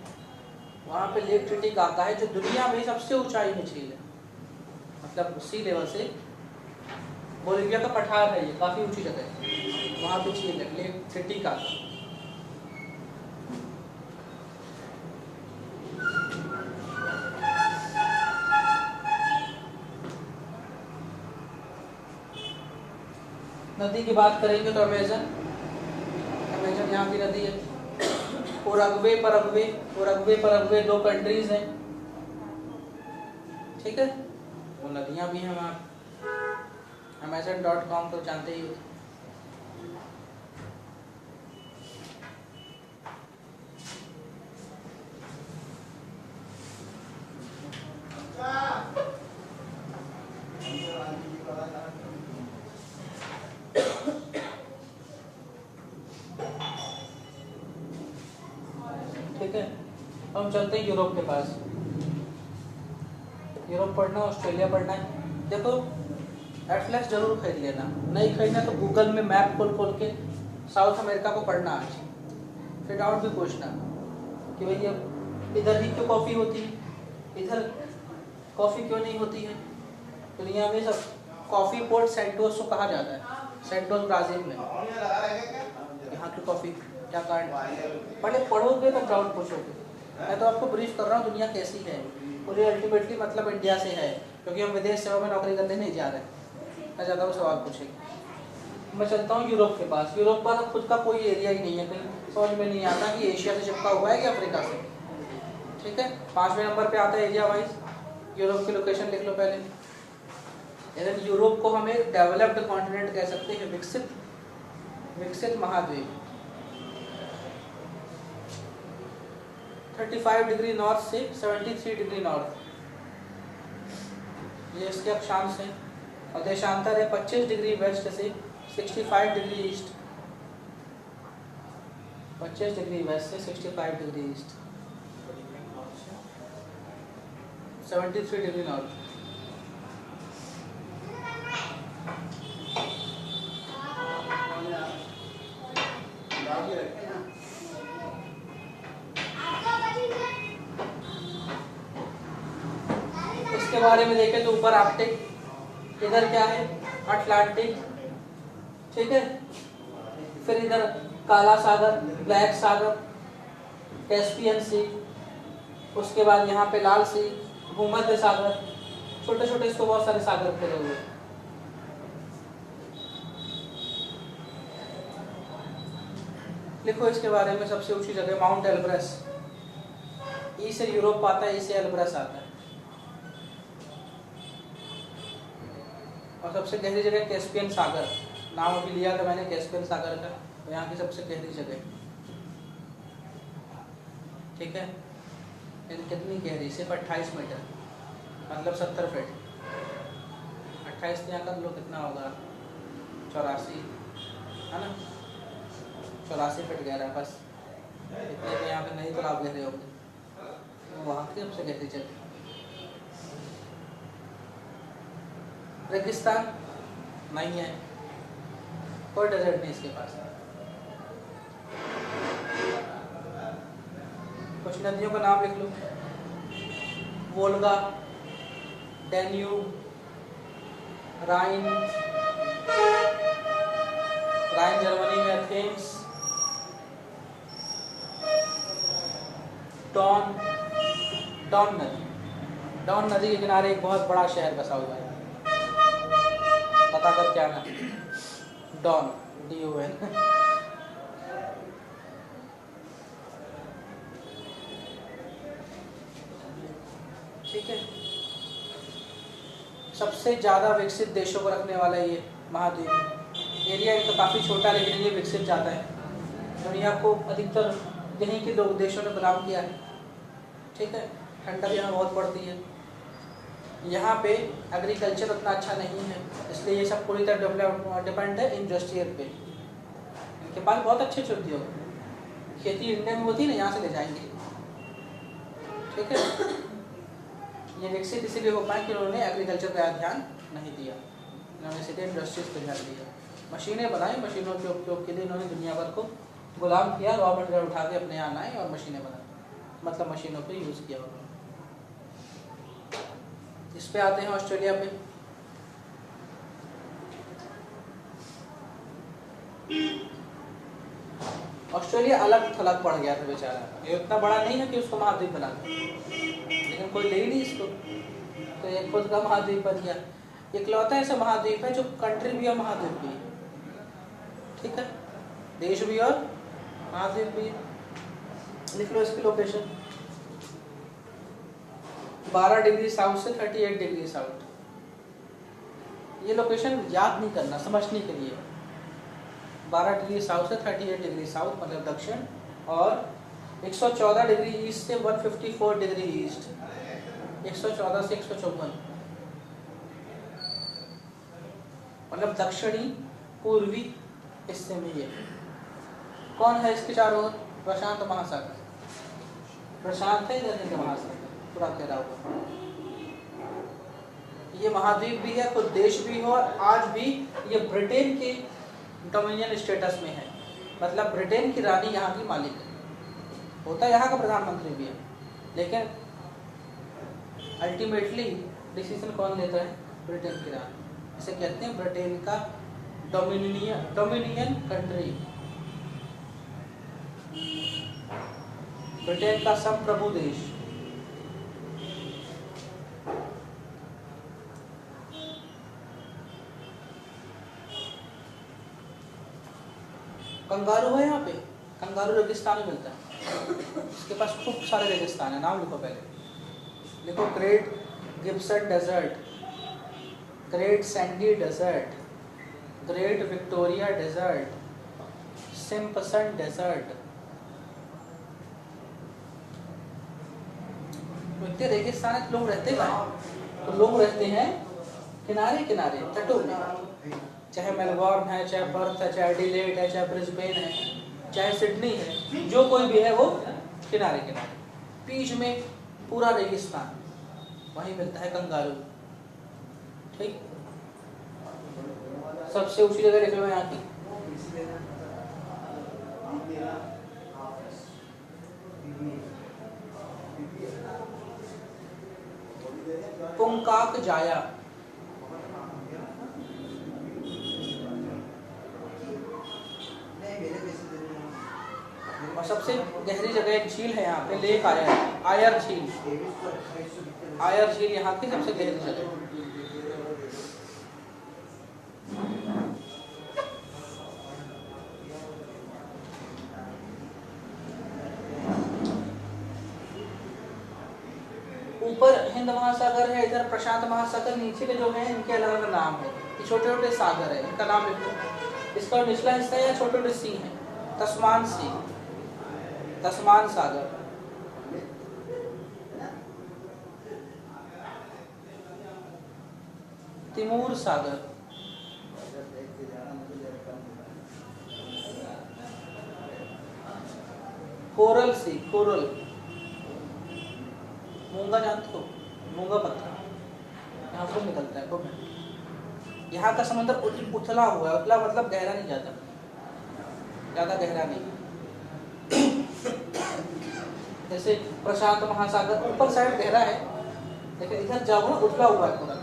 वहाँ पे लेक टिटिकाका है जो दुनिया में सबसे ऊंचाई में झील है, मतलब सी लेवल से बोलिविया का पठार है, ये काफी ऊंची जगह है, वहाँ पे झील है लेक टिटिकाका। नदी की बात करेंगे तो अमेजन यहाँ की नदी है। उरुग्वे दो कंट्रीज हैं, ठीक है, वो नदियाँ भी हैं वहाँ। Amazon.com तो जानते ही हो। ठीक है, हम चलते हैं यूरोप के पास। यूरोप पढ़ना, ऑस्ट्रेलिया पढ़ना है, देखो एटलस जरूर खरीद लेना, नहीं खरीदना तो गूगल में मैप खोल के साउथ अमेरिका को पढ़ना आज, फिर डाउट भी पूछना कि भैया इधर ही क्यों कॉफ़ी होती है, इधर कॉफ़ी क्यों नहीं होती है। दुनिया में सब कॉफ़ी पोर्ट सेंटोस को कहा जाता है, सेंटोस ब्राज़ील में। यहाँ की कॉफ़ी क्या कारण, पहले पढ़ोगे तो डाउट पूछोगे। मैं तो आपको ब्रीफ कर रहा हूँ दुनिया कैसी है, पूरी अल्टीमेटली मतलब इंडिया से है, क्योंकि हम विदेश सेवा में नौकरी करने नहीं जा रहे। मैं ज़्यादा वो सवाल पूछेंगे। मैं चलता हूँ यूरोप के पास। यूरोप का तो खुद का कोई एरिया ही नहीं है, कहीं समझ में नहीं आता कि एशिया से चिपका हुआ है कि अफ्रीका से। ठीक है, 5वें नंबर पे आता है एरिया वाइज। यूरोप की लोकेशन लिख लो पहले। यानी यूरोप को हम एक डेवलप्ड कॉन्टिनेंट कह सकते हैं, विकसित महाद्वीप। 35 डिग्री नॉर्थ से 73 डिग्री नॉर्थ, ये इसके अक्षांश हैं। और देशांतर है 25 डिग्री वेस्ट से 65 डिग्री ईस्ट, 25 डिग्री वेस्ट से 65 डिग्री ईस्ट, 73 डिग्री नॉर्थ। इसके बारे में देखें तो ऊपर आर्कटिक, इधर क्या है अटलांटिक, ठीक है। फिर इधर काला सागर, ब्लैक सागर, कैस्पियन सी, उसके बाद यहाँ पे लाल सी, भूमध्य सागर, छोटे छोटे इसको बहुत सारे सागर फैले हुए। लिखो इसके बारे में। सबसे ऊंची जगह माउंट एल्ब्रस, ई से यूरोप आता है, ई से एल्ब्रस आता है। और सबसे गहरी जगह कैस्पियन सागर, नाम अभी लिया था मैंने कैस्पियन सागर का, तो यहाँ की सबसे गहरी जगह, ठीक है। कितनी गहरी, सिर्फ 28 मीटर, मतलब 70 फीट। 28 यहाँ कर लो कितना होगा, 84 है ना, 84 फीट गहरा, बस इतने तो यहाँ पे नहीं तालाब गहरे होंगे। वहाँ की सबसे गहरी जगह। रेगिस्तान नहीं है, कोई डेजर्ट नहीं इसके पास। कुछ नदियों का नाम लिख लो। वोल्गा, डैन्यूब, राइन, जर्मनी में एथेंस, डॉन नदी के किनारे एक बहुत बड़ा शहर बसा हुआ है, पता कर क्या ना, डॉन, DON। ठीक है, सबसे ज्यादा विकसित देशों को रखने वाला ये महाद्वीप। एरिया तो काफी छोटा, लेकिन ये विकसित जाता है। दुनिया को अधिकतर यहीं के लोग देशों ने गुलाम किया है, ठीक है। ठंडक यहाँ बहुत पड़ती है। यहाँ पे एग्रीकल्चर उतना अच्छा नहीं है, इसलिए ये सब पूरी तरह डिपेंड है इंडस्ट्रियल पे। इनके पास बहुत अच्छे उद्योग, खेती इंडिया में होती है ना, यहाँ से ले जाएंगे, ठीक है। ये विकसित इसीलिए हो पाए कि उन्होंने एग्रीकल्चर पे ध्यान नहीं दिया, इन्होंने सीधे इंडस्ट्रीज पे ध्यान दिया। मशीनें बनाई, मशीनों के उपयोग के लिए इन्होंने दुनिया भर को गुलाम किया, रॉ मटेरियल उठा के अपने यहाँ आए और मशीनें बनाई, मतलब मशीनों पे यूज़ किया उन्होंने। इस पे आते हैं ऑस्ट्रेलिया पे। ऑस्ट्रेलिया अलग थलग पड़ गया था बेचारा, ये उतना बड़ा नहीं है कि उसको महाद्वीप बना दे, लेकिन कोई ले ही नहीं इसको, तो ये खुद का महाद्वीप बन गया। इकलौता ऐसा महाद्वीप है जो कंट्री भी और महाद्वीप भी है, ठीक है, देश भी और महाद्वीप भी। लिख लो इसकी लोकेशन, 12 डिग्री साउथ से 38 डिग्री साउथ। ये लोकेशन याद नहीं करना, समझने के लिए। 12 डिग्री साउथ से 38 डिग्री साउथ मतलब दक्षिण, और 114 डिग्री ईस्ट से 154 डिग्री ईस्ट, 114 से 154 मतलब दक्षिणी पूर्वी हिस्से में ये। कौन है इसके चारों ओर? प्रशांत महासागर, प्रशांत है इधर का महासागर पूरा घेरा हुआ। ये महाद्वीप भी है, खुद देश भी है, और आज भी ये ब्रिटेन के डोमिनियन स्टेटस में है, मतलब ब्रिटेन की रानी यहाँ की मालिक है, होता यहाँ का प्रधानमंत्री भी है, लेकिन अल्टीमेटली डिसीजन कौन लेता है? ब्रिटेन की रानी। इसे कहते हैं ब्रिटेन का डोमिनियन कंट्री, ब्रिटेन का संप्रभु देश। कंगारू है यहाँ पे, कंगारू रेगिस्तान में मिलता है, इसके पास खूब सारे रेगिस्तान है। नाम लिखो पहले, लिखो Great Gibson Desert, Great Sandy Desert, Great Victoria Desert, Simpson Desert. इतने रेगिस्तान है, लोग रहते हैं, तो लोग रहते हैं किनारे किनारे तटों में, चाहे मेलबॉर्न है, चाहे पर्थ है, चाहे एडिलेड है, चाहे ब्रिस्बेन है, चाहे सिडनी है, जो कोई भी है वो किनारे किनारे, बीच में पूरा रेगिस्तान, वहीं मिलता है कंगारू, ठीक। सबसे ऊंची जगह लिख लो यहाँ की, पुंकाक जाया, और सबसे गहरी जगह एक झील है यहाँ पे, लेक आयर झील, आयर झील यहाँ की सबसे गहरी जगह। ऊपर हिंद महासागर है, इधर प्रशांत महासागर, नीचे के जो है इनके अलग अलग नाम है, ये छोटे छोटे सागर है, इनका नाम लिखो। इसका निचला हिस्सा है, छोटे छोटे सी है, तस्मान सी, तस्मान सागर, तिमूर सागर, कोरल सी, कोरल, मूंगा जानते हो, मूंगा पत्थर यहाँ से निकलता है, खूब। यहाँ का समुद्र उथला हुआ है, उथला मतलब गहरा नहीं जाता, ज़्यादा गहरा नहीं। जैसे प्रशांत महासागर ऊपर साइड गहरा है, लेकिन इधर जाओ ना उथला हुआ है पूरा,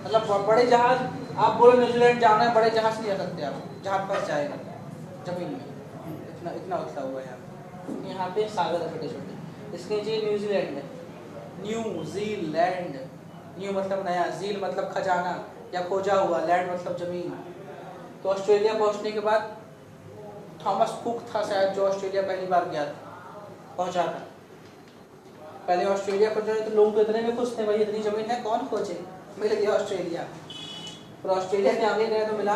मतलब बड़े जहाज, आप बोलो न्यूजीलैंड जाना है, बड़े जहाज नहीं जा सकते आप, जहाज फंस जाएगा जमीन में, इतना इतना उथला हुआ है यहाँ पे सागर है छोटे छोटे। इसके नीचे न्यूजीलैंड है, न्यूजीलैंड, न्यू मतलब नया, जील मतलब खजाना या खोजा हुआ, लैंड मतलब जमीन। तो ऑस्ट्रेलिया पहुंचने के बाद थॉमस कुक था शायद जो ऑस्ट्रेलिया पहली बार गया था, पहुंचा था। पहले ऑस्ट्रेलिया पहुंचे तो लोग तो इतने में खुश थे, भाई इतनी जमीन है कौन खोजे, मिल गया ऑस्ट्रेलिया। फिर ऑस्ट्रेलिया के आगे गए तो मिला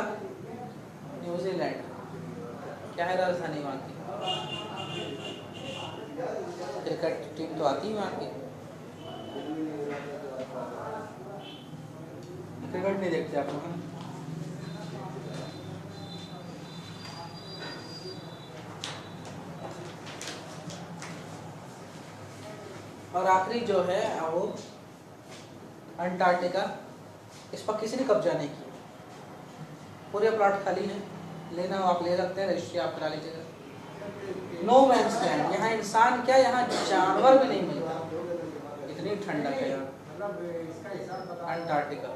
न्यूजीलैंड। क्या है राजधानी वहाँ की? क्रिकेट टीम तो आती है वहाँ की, क्रिकेट नहीं देखते आप लोग? और आखिरी जो है वो अंटार्कटिका, इस पर किसी ने कब्जा नहीं किया, पूरे प्लॉट खाली है, लेना हो आप ले सकते हैं, रजिस्ट्री आप करा लीजिएगा। नो मैंस लैंड, यहाँ इंसान क्या, यहाँ जानवर भी नहीं मिलता, इतनी ठंडक है अंटार्कटिका।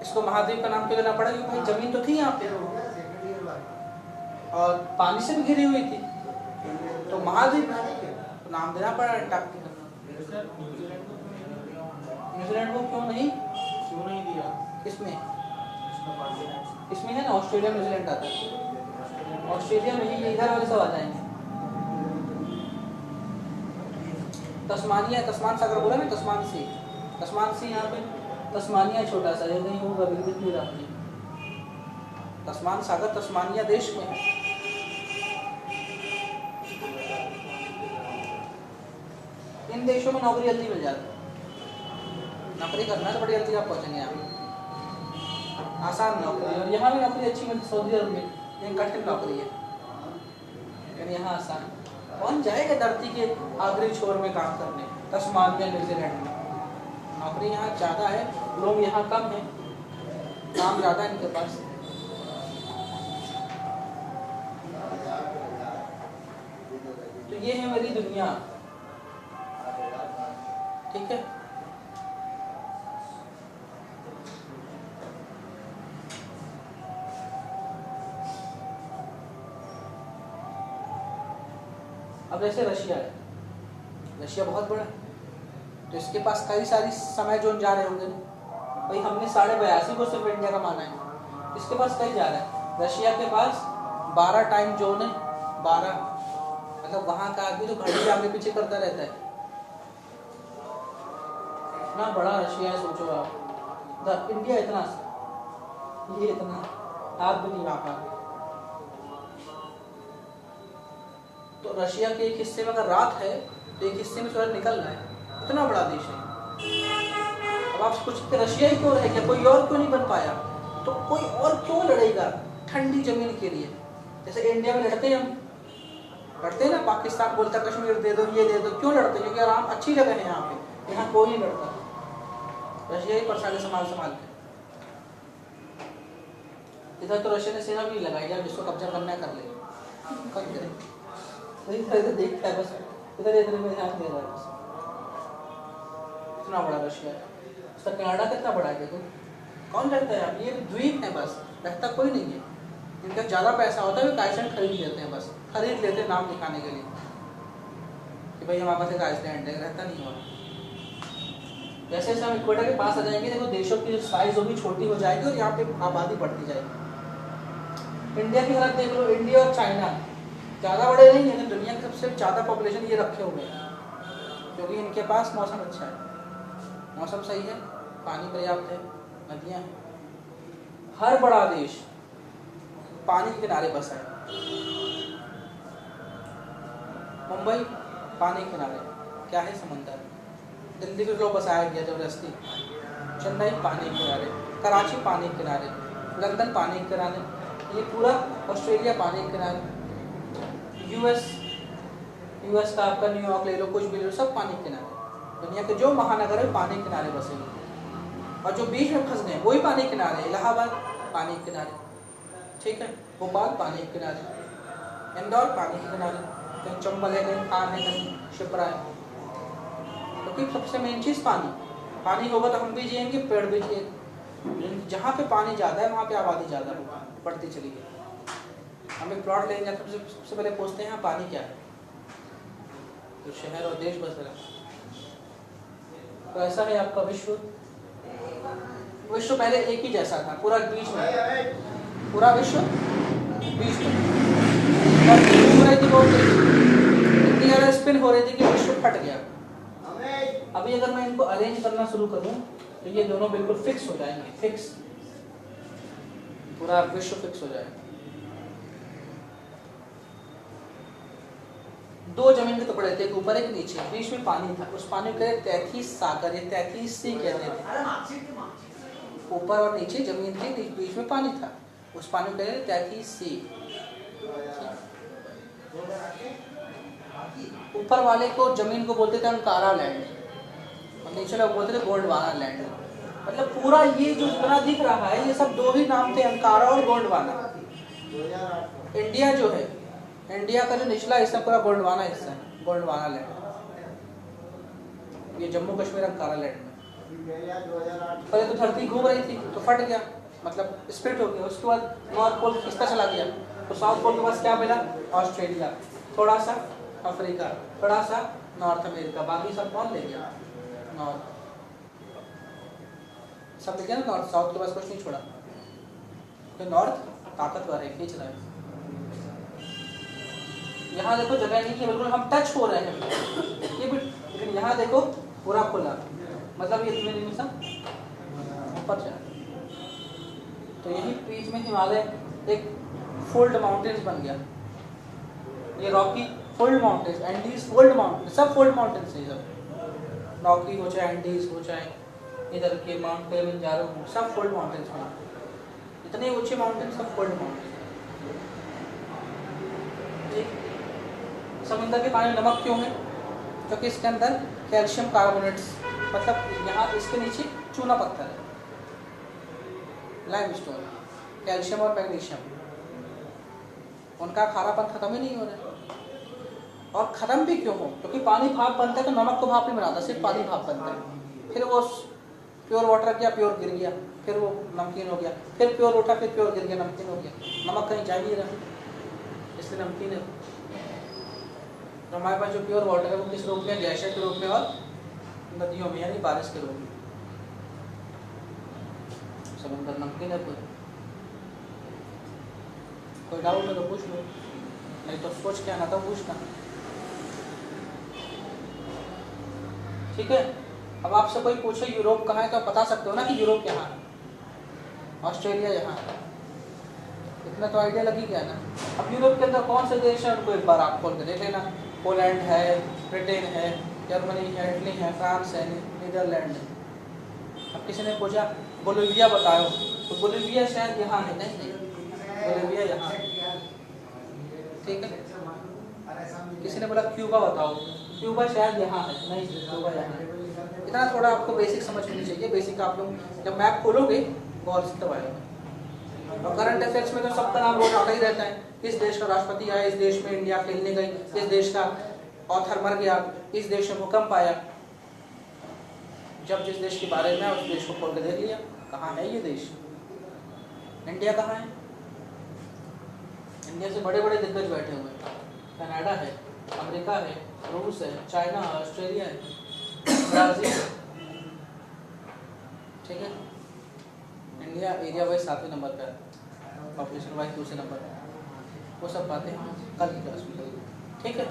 इसको महाद्वीप का नाम क्यों देना पड़ा? क्योंकि भाई जमीन तो थी यहाँ पे और पानी से भी घिरी हुई थी, तो महाद्वीप तो नाम देना पड़ा अंटार्कटिका। न्यूजीलैंड को क्यों नहीं दिया? किसमें है ना, ऑस्ट्रेलिया न्यूजीलैंड आता है, ऑस्ट्रेलिया में ही ये इधर वाले सब आ जाएंगे। तस्मानिया, तस्मान सागर बोला ना, तस्मान सी यहाँ पे तस्मानिया छोटा सा है, नहीं होगा बिल्कुल नहीं रहा। तस्मान सागर तस्मानिया देश में है। इन देशों में नौकरी जल्दी मिल जाती है, नौकरी करना है तो बड़ी जल्दी आप पहुंचेंगे यहाँ, आसान नौकरी। और यहाँ भी नौकरी अच्छी मिलती, सऊदी अरब में ये कठिन नौकरी है, लेकिन यहाँ आसान। कौन जाएगा धरती के आखिरी छोर में काम करने? तस्मानिया न्यूजीलैंड में नौकरी यहाँ ज़्यादा है, लोग यहाँ कम है, काम ज़्यादा है इनके पास। तो ये है मेरी दुनिया, ठीक है। अब जैसे रशिया है, रशिया बहुत बड़ा है, तो इसके पास कई सारी समय जोन जा रहे होंगे। भाई हमने 82.5 को सिर्फ इंडिया का माना है, इसके पास कई जा रहा है। रशिया के पास 12 टाइम जोन है, 12, मतलब वहाँ का आदमी तो घड़ी आगे पीछे करता रहता है। इतना बड़ा रशिया है, सोचो आप। इंडिया इतना, ये इतना हाथ भी नहीं ला पा। तो रशिया के एक हिस्से में अगर रात है तो एक हिस्से में सूरज निकल रहा है, इतना बड़ा देश है। अब आप सोचते रशिया ही क्यों रह गया, कोई और क्यों नहीं बन पाया? तो कोई और क्यों लड़ेगा ठंडी जमीन के लिए? जैसे इंडिया में लड़ते हैं, हम लड़ते हैं ना, पाकिस्तान बोलता कश्मीर दे दो, ये दे दो, क्यों लड़ते? क्योंकि आराम अच्छी जगह है यहाँ पे, यहाँ कोई नहीं लड़ता। रशिया ही परेशानी संभाल के। इधर तो रशिया ने सेना भी लगाई है, जिसको कब्जा करना है कर ले, कब करे? इधर देखता है बस, इधर इधर में ध्यान दे रहा है बस। इतना बड़ा रशिया है। उसका कनाडा कितना बड़ा है देखो, कौन लड़ता है? अब ये द्वीप है बस, रहता कोई नहीं है। इनका ज़्यादा पैसा होता है, वे आइसलैंड खरीद लेते हैं, बस खरीद लेते हैं नाम दिखाने के लिए कि भाई हमारे पास एक आइसलैंड है, रहता नहीं होगा। जैसे जैसे हम इक्वेटर के पास आ जाएंगे, देखो देशों की साइज होगी छोटी हो जाएगी और यहाँ पे आबादी बढ़ती जाएगी। इंडिया की हालत देख लो, इंडिया और चाइना ज़्यादा बड़े नहीं है, दुनिया की सबसे ज़्यादा पॉपुलेशन ये रखे हुए हैं, क्योंकि इनके पास मौसम अच्छा है, मौसम सही है, पानी पर्याप्त है, नदियाँ हैं। हर बड़ा देश पानी के किनारे बसा है। मुंबई पानी के किनारे, क्या है? समंदर। दिल्ली के लोग बसाया गया जबरदस्ती। चेन्नई पानी के किनारे, कराची पानी के किनारे, लंदन पानी के किनारे, ये पूरा ऑस्ट्रेलिया पानी के किनारे, यूएस का आपका न्यूयॉर्क ले लो, कुछ भी ले लो, सब पानी के किनारे। दुनिया के जो महानगर है पानी के किनारे बसे हुए, और जो बीच में फंस गए वही पानी के किनारे। इलाहाबाद पानी के किनारे, ठीक है, भोपाल पानी के किनारे, इंदौर पानी के किनारे, कहीं चंबल है, कहीं खान है, कहीं शिप्रा है, क्योंकि सबसे मेन चीज़ पानी। पानी होगा तो हम भी जिएंगे, पेड़ भी जिएंगे। जहाँ पे पानी ज़्यादा है वहाँ पे आबादी ज़्यादा बढ़ती चली गई। हम एक प्लॉट लेने जाते हैं, सबसे पहले पूछते हैं पानी क्या है, तो शहर और देश बस रहा। तो ऐसा है आपका विश्व। विश्व पहले एक ही जैसा था, पूरा बीच में, पूरा विश्व बीच में, और घूम रही थी बहुत इतनी ज़्यादा स्पिन हो रही थी कि विश्व फट गया। अभी अगर मैं इनको अरेंज करना शुरू करूं तो ये दोनों बिल्कुल फिक्स हो जाएंगे, फिक्स, पूरा विश्व फिक्स हो जाएगा। दो जमीन के टुकड़े थे, एक ऊपर एक नीचे, बीच में पानी था। उस पानी को कहते 33 सागर या 33 सी कहते थे। ऊपर और नीचे जमीन के बीच में पानी था, उस पानी को कहते 33 सी। ऊपर वाले को जमीन को बोलते थे अंकारा लैंड और नीचे वाले बोलते थे गोंडवाना लैंड। मतलब पूरा ये जो जितना दिख रहा है ये सब दो ही नाम थे, अंकारा और गोंडवाना। इंडिया जो है, इंडिया का जो निचला हिस्सा पूरा गोंडवाना हिस्सा है, गोंडवाना लैंड। ये जम्मू कश्मीर अंकारा लैंड में। पहले तो धरती घूम रही थी तो फट गया, मतलब स्प्लिट हो गया। उसके बाद नॉर्थ पोल खिसका चला गया, तो साउथ पोल के पास क्या मिला? ऑस्ट्रेलिया, थोड़ा सा अफ्रीका, थोड़ा सा नॉर्थ अमेरिका, बाकी सब कौन ले गया? नॉर्थ सब ले गया ना नॉर्थ। साउथ के पास कुछ नहीं छोड़ा, तो नॉर्थ ताकतवर है, खींच रहा है। यहाँ देखो जगह नहीं है, बिल्कुल हम टच हो रहे हैं ये भी, लेकिन यहाँ देखो पूरा खुला, मतलब ये इतने निमिषम ऊपर जाए। तो यही बीच में हिमालय एक फोल्ड माउंटेन्स बन गया। ये Rocky fold mountains, Andes fold mountain, सब फोल्ड माउंटेन्स है। सब रॉकी हो चाहे एंडीज हो चाहे इधर के माउंट किलिमंजारो हो, सब फोल्ड माउंटेन्स हैं। इतने ऊंचे माउंटेन सब फोल्ड माउंटेन। समुद्र के पानी में नमक क्यों है? क्योंकि इसके अंदर कैल्शियम कार्बोनेट्स, मतलब यहाँ इसके नीचे चूना पत्थर है, लाइमस्टोन, कैल्शियम और मैग्नीशियम, उनका खारापन खत्म ही नहीं हो रहा है। और खत्म भी क्यों हो? क्योंकि पानी भाप बनता है तो नमक को भाप नहीं बनाता, सिर्फ पानी भाप बनता है। फिर वो प्योर वाटर गया, प्योर गिर गया, फिर वो नमकीन हो गया, फिर प्योर उठा, फिर प्योर गिर गया, नमकीन हो गया। नमक कहीं जा नहीं रहा, इसलिए नमकीन है। तो हमारे पास जो प्योर वाटर है वो किस रूप में? ग्लेशियर के रूप में और नदियों में, यानी बारिश के रूप में। समुद्र नमकीन है पूरा। कोई डाउट है तो पूछ लो, नहीं तो सोच के आना था पूछना। ठीक है। अब आपसे कोई पूछे यूरोप कहाँ है तो आप बता सकते हो ना कि यूरोप यहाँ है, ऑस्ट्रेलिया यहाँ है, इतना तो आइडिया लगी गया ना। अब यूरोप के अंदर कौन से देश है उनको एक बार आप खोल के देख लेना। पोलैंड है, ब्रिटेन है, जर्मनी है, इटली है, फ्रांस है, नीदरलैंड है। अब किसी ने पूछा बोलिविया बताओ, तो बोलिविया शायद यहाँ है, नहीं बोलिविया यहाँ है। ठीक है। किसी ने बोला क्यूबा बताओ, क्यूबा शायद यहाँ है, नहीं क्यूबा यहाँ है। इतना थोड़ा आपको बेसिक समझ होनी चाहिए। बेसिक आप लोग जब मैप खोलोगे गौर से तब आएगा। और करंट अफेयर्स में तो सबका नाम रोज आता ही रहता है। इस देश का राष्ट्रपति आया, इस देश में इंडिया खेलने गई, इस देश का ऑथर मर गया, इस देश में भूकंप आया। जब जिस देश के बारे में उस देश को खोल के देख लिया, कहाँ है ये देश, इंडिया कहाँ है। इंडिया से बड़े बड़े दिग्गज बैठे हुए हैं, कनाडा है, अमेरिका है, रूस है, चाइना है, ऑस्ट्रेलिया है, ब्राजील है। ठीक है। इंडिया एरिया वाइज 7वें नंबर पर है, पॉपुलेशन वाइज 2 नंबर पर। वो सब बातें हम कल की क्लास में करेंगे। ठीक है।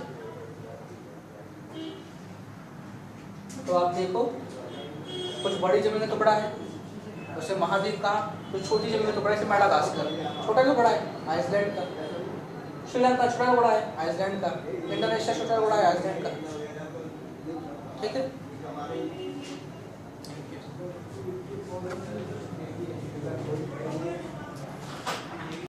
तो आप देखो कुछ बड़ी जमीन का टुकड़ा है उसे महाद्वीप कहा, कुछ छोटी जमीन का टुकड़ा है मेडागास्कर, छोटा जो बड़ा है आइसलैंड का, श्रीलंका छोटा बड़ा है आइसलैंड का, इंडोनेशिया छोटा बड़ा है आइसलैंड का। ठीक है।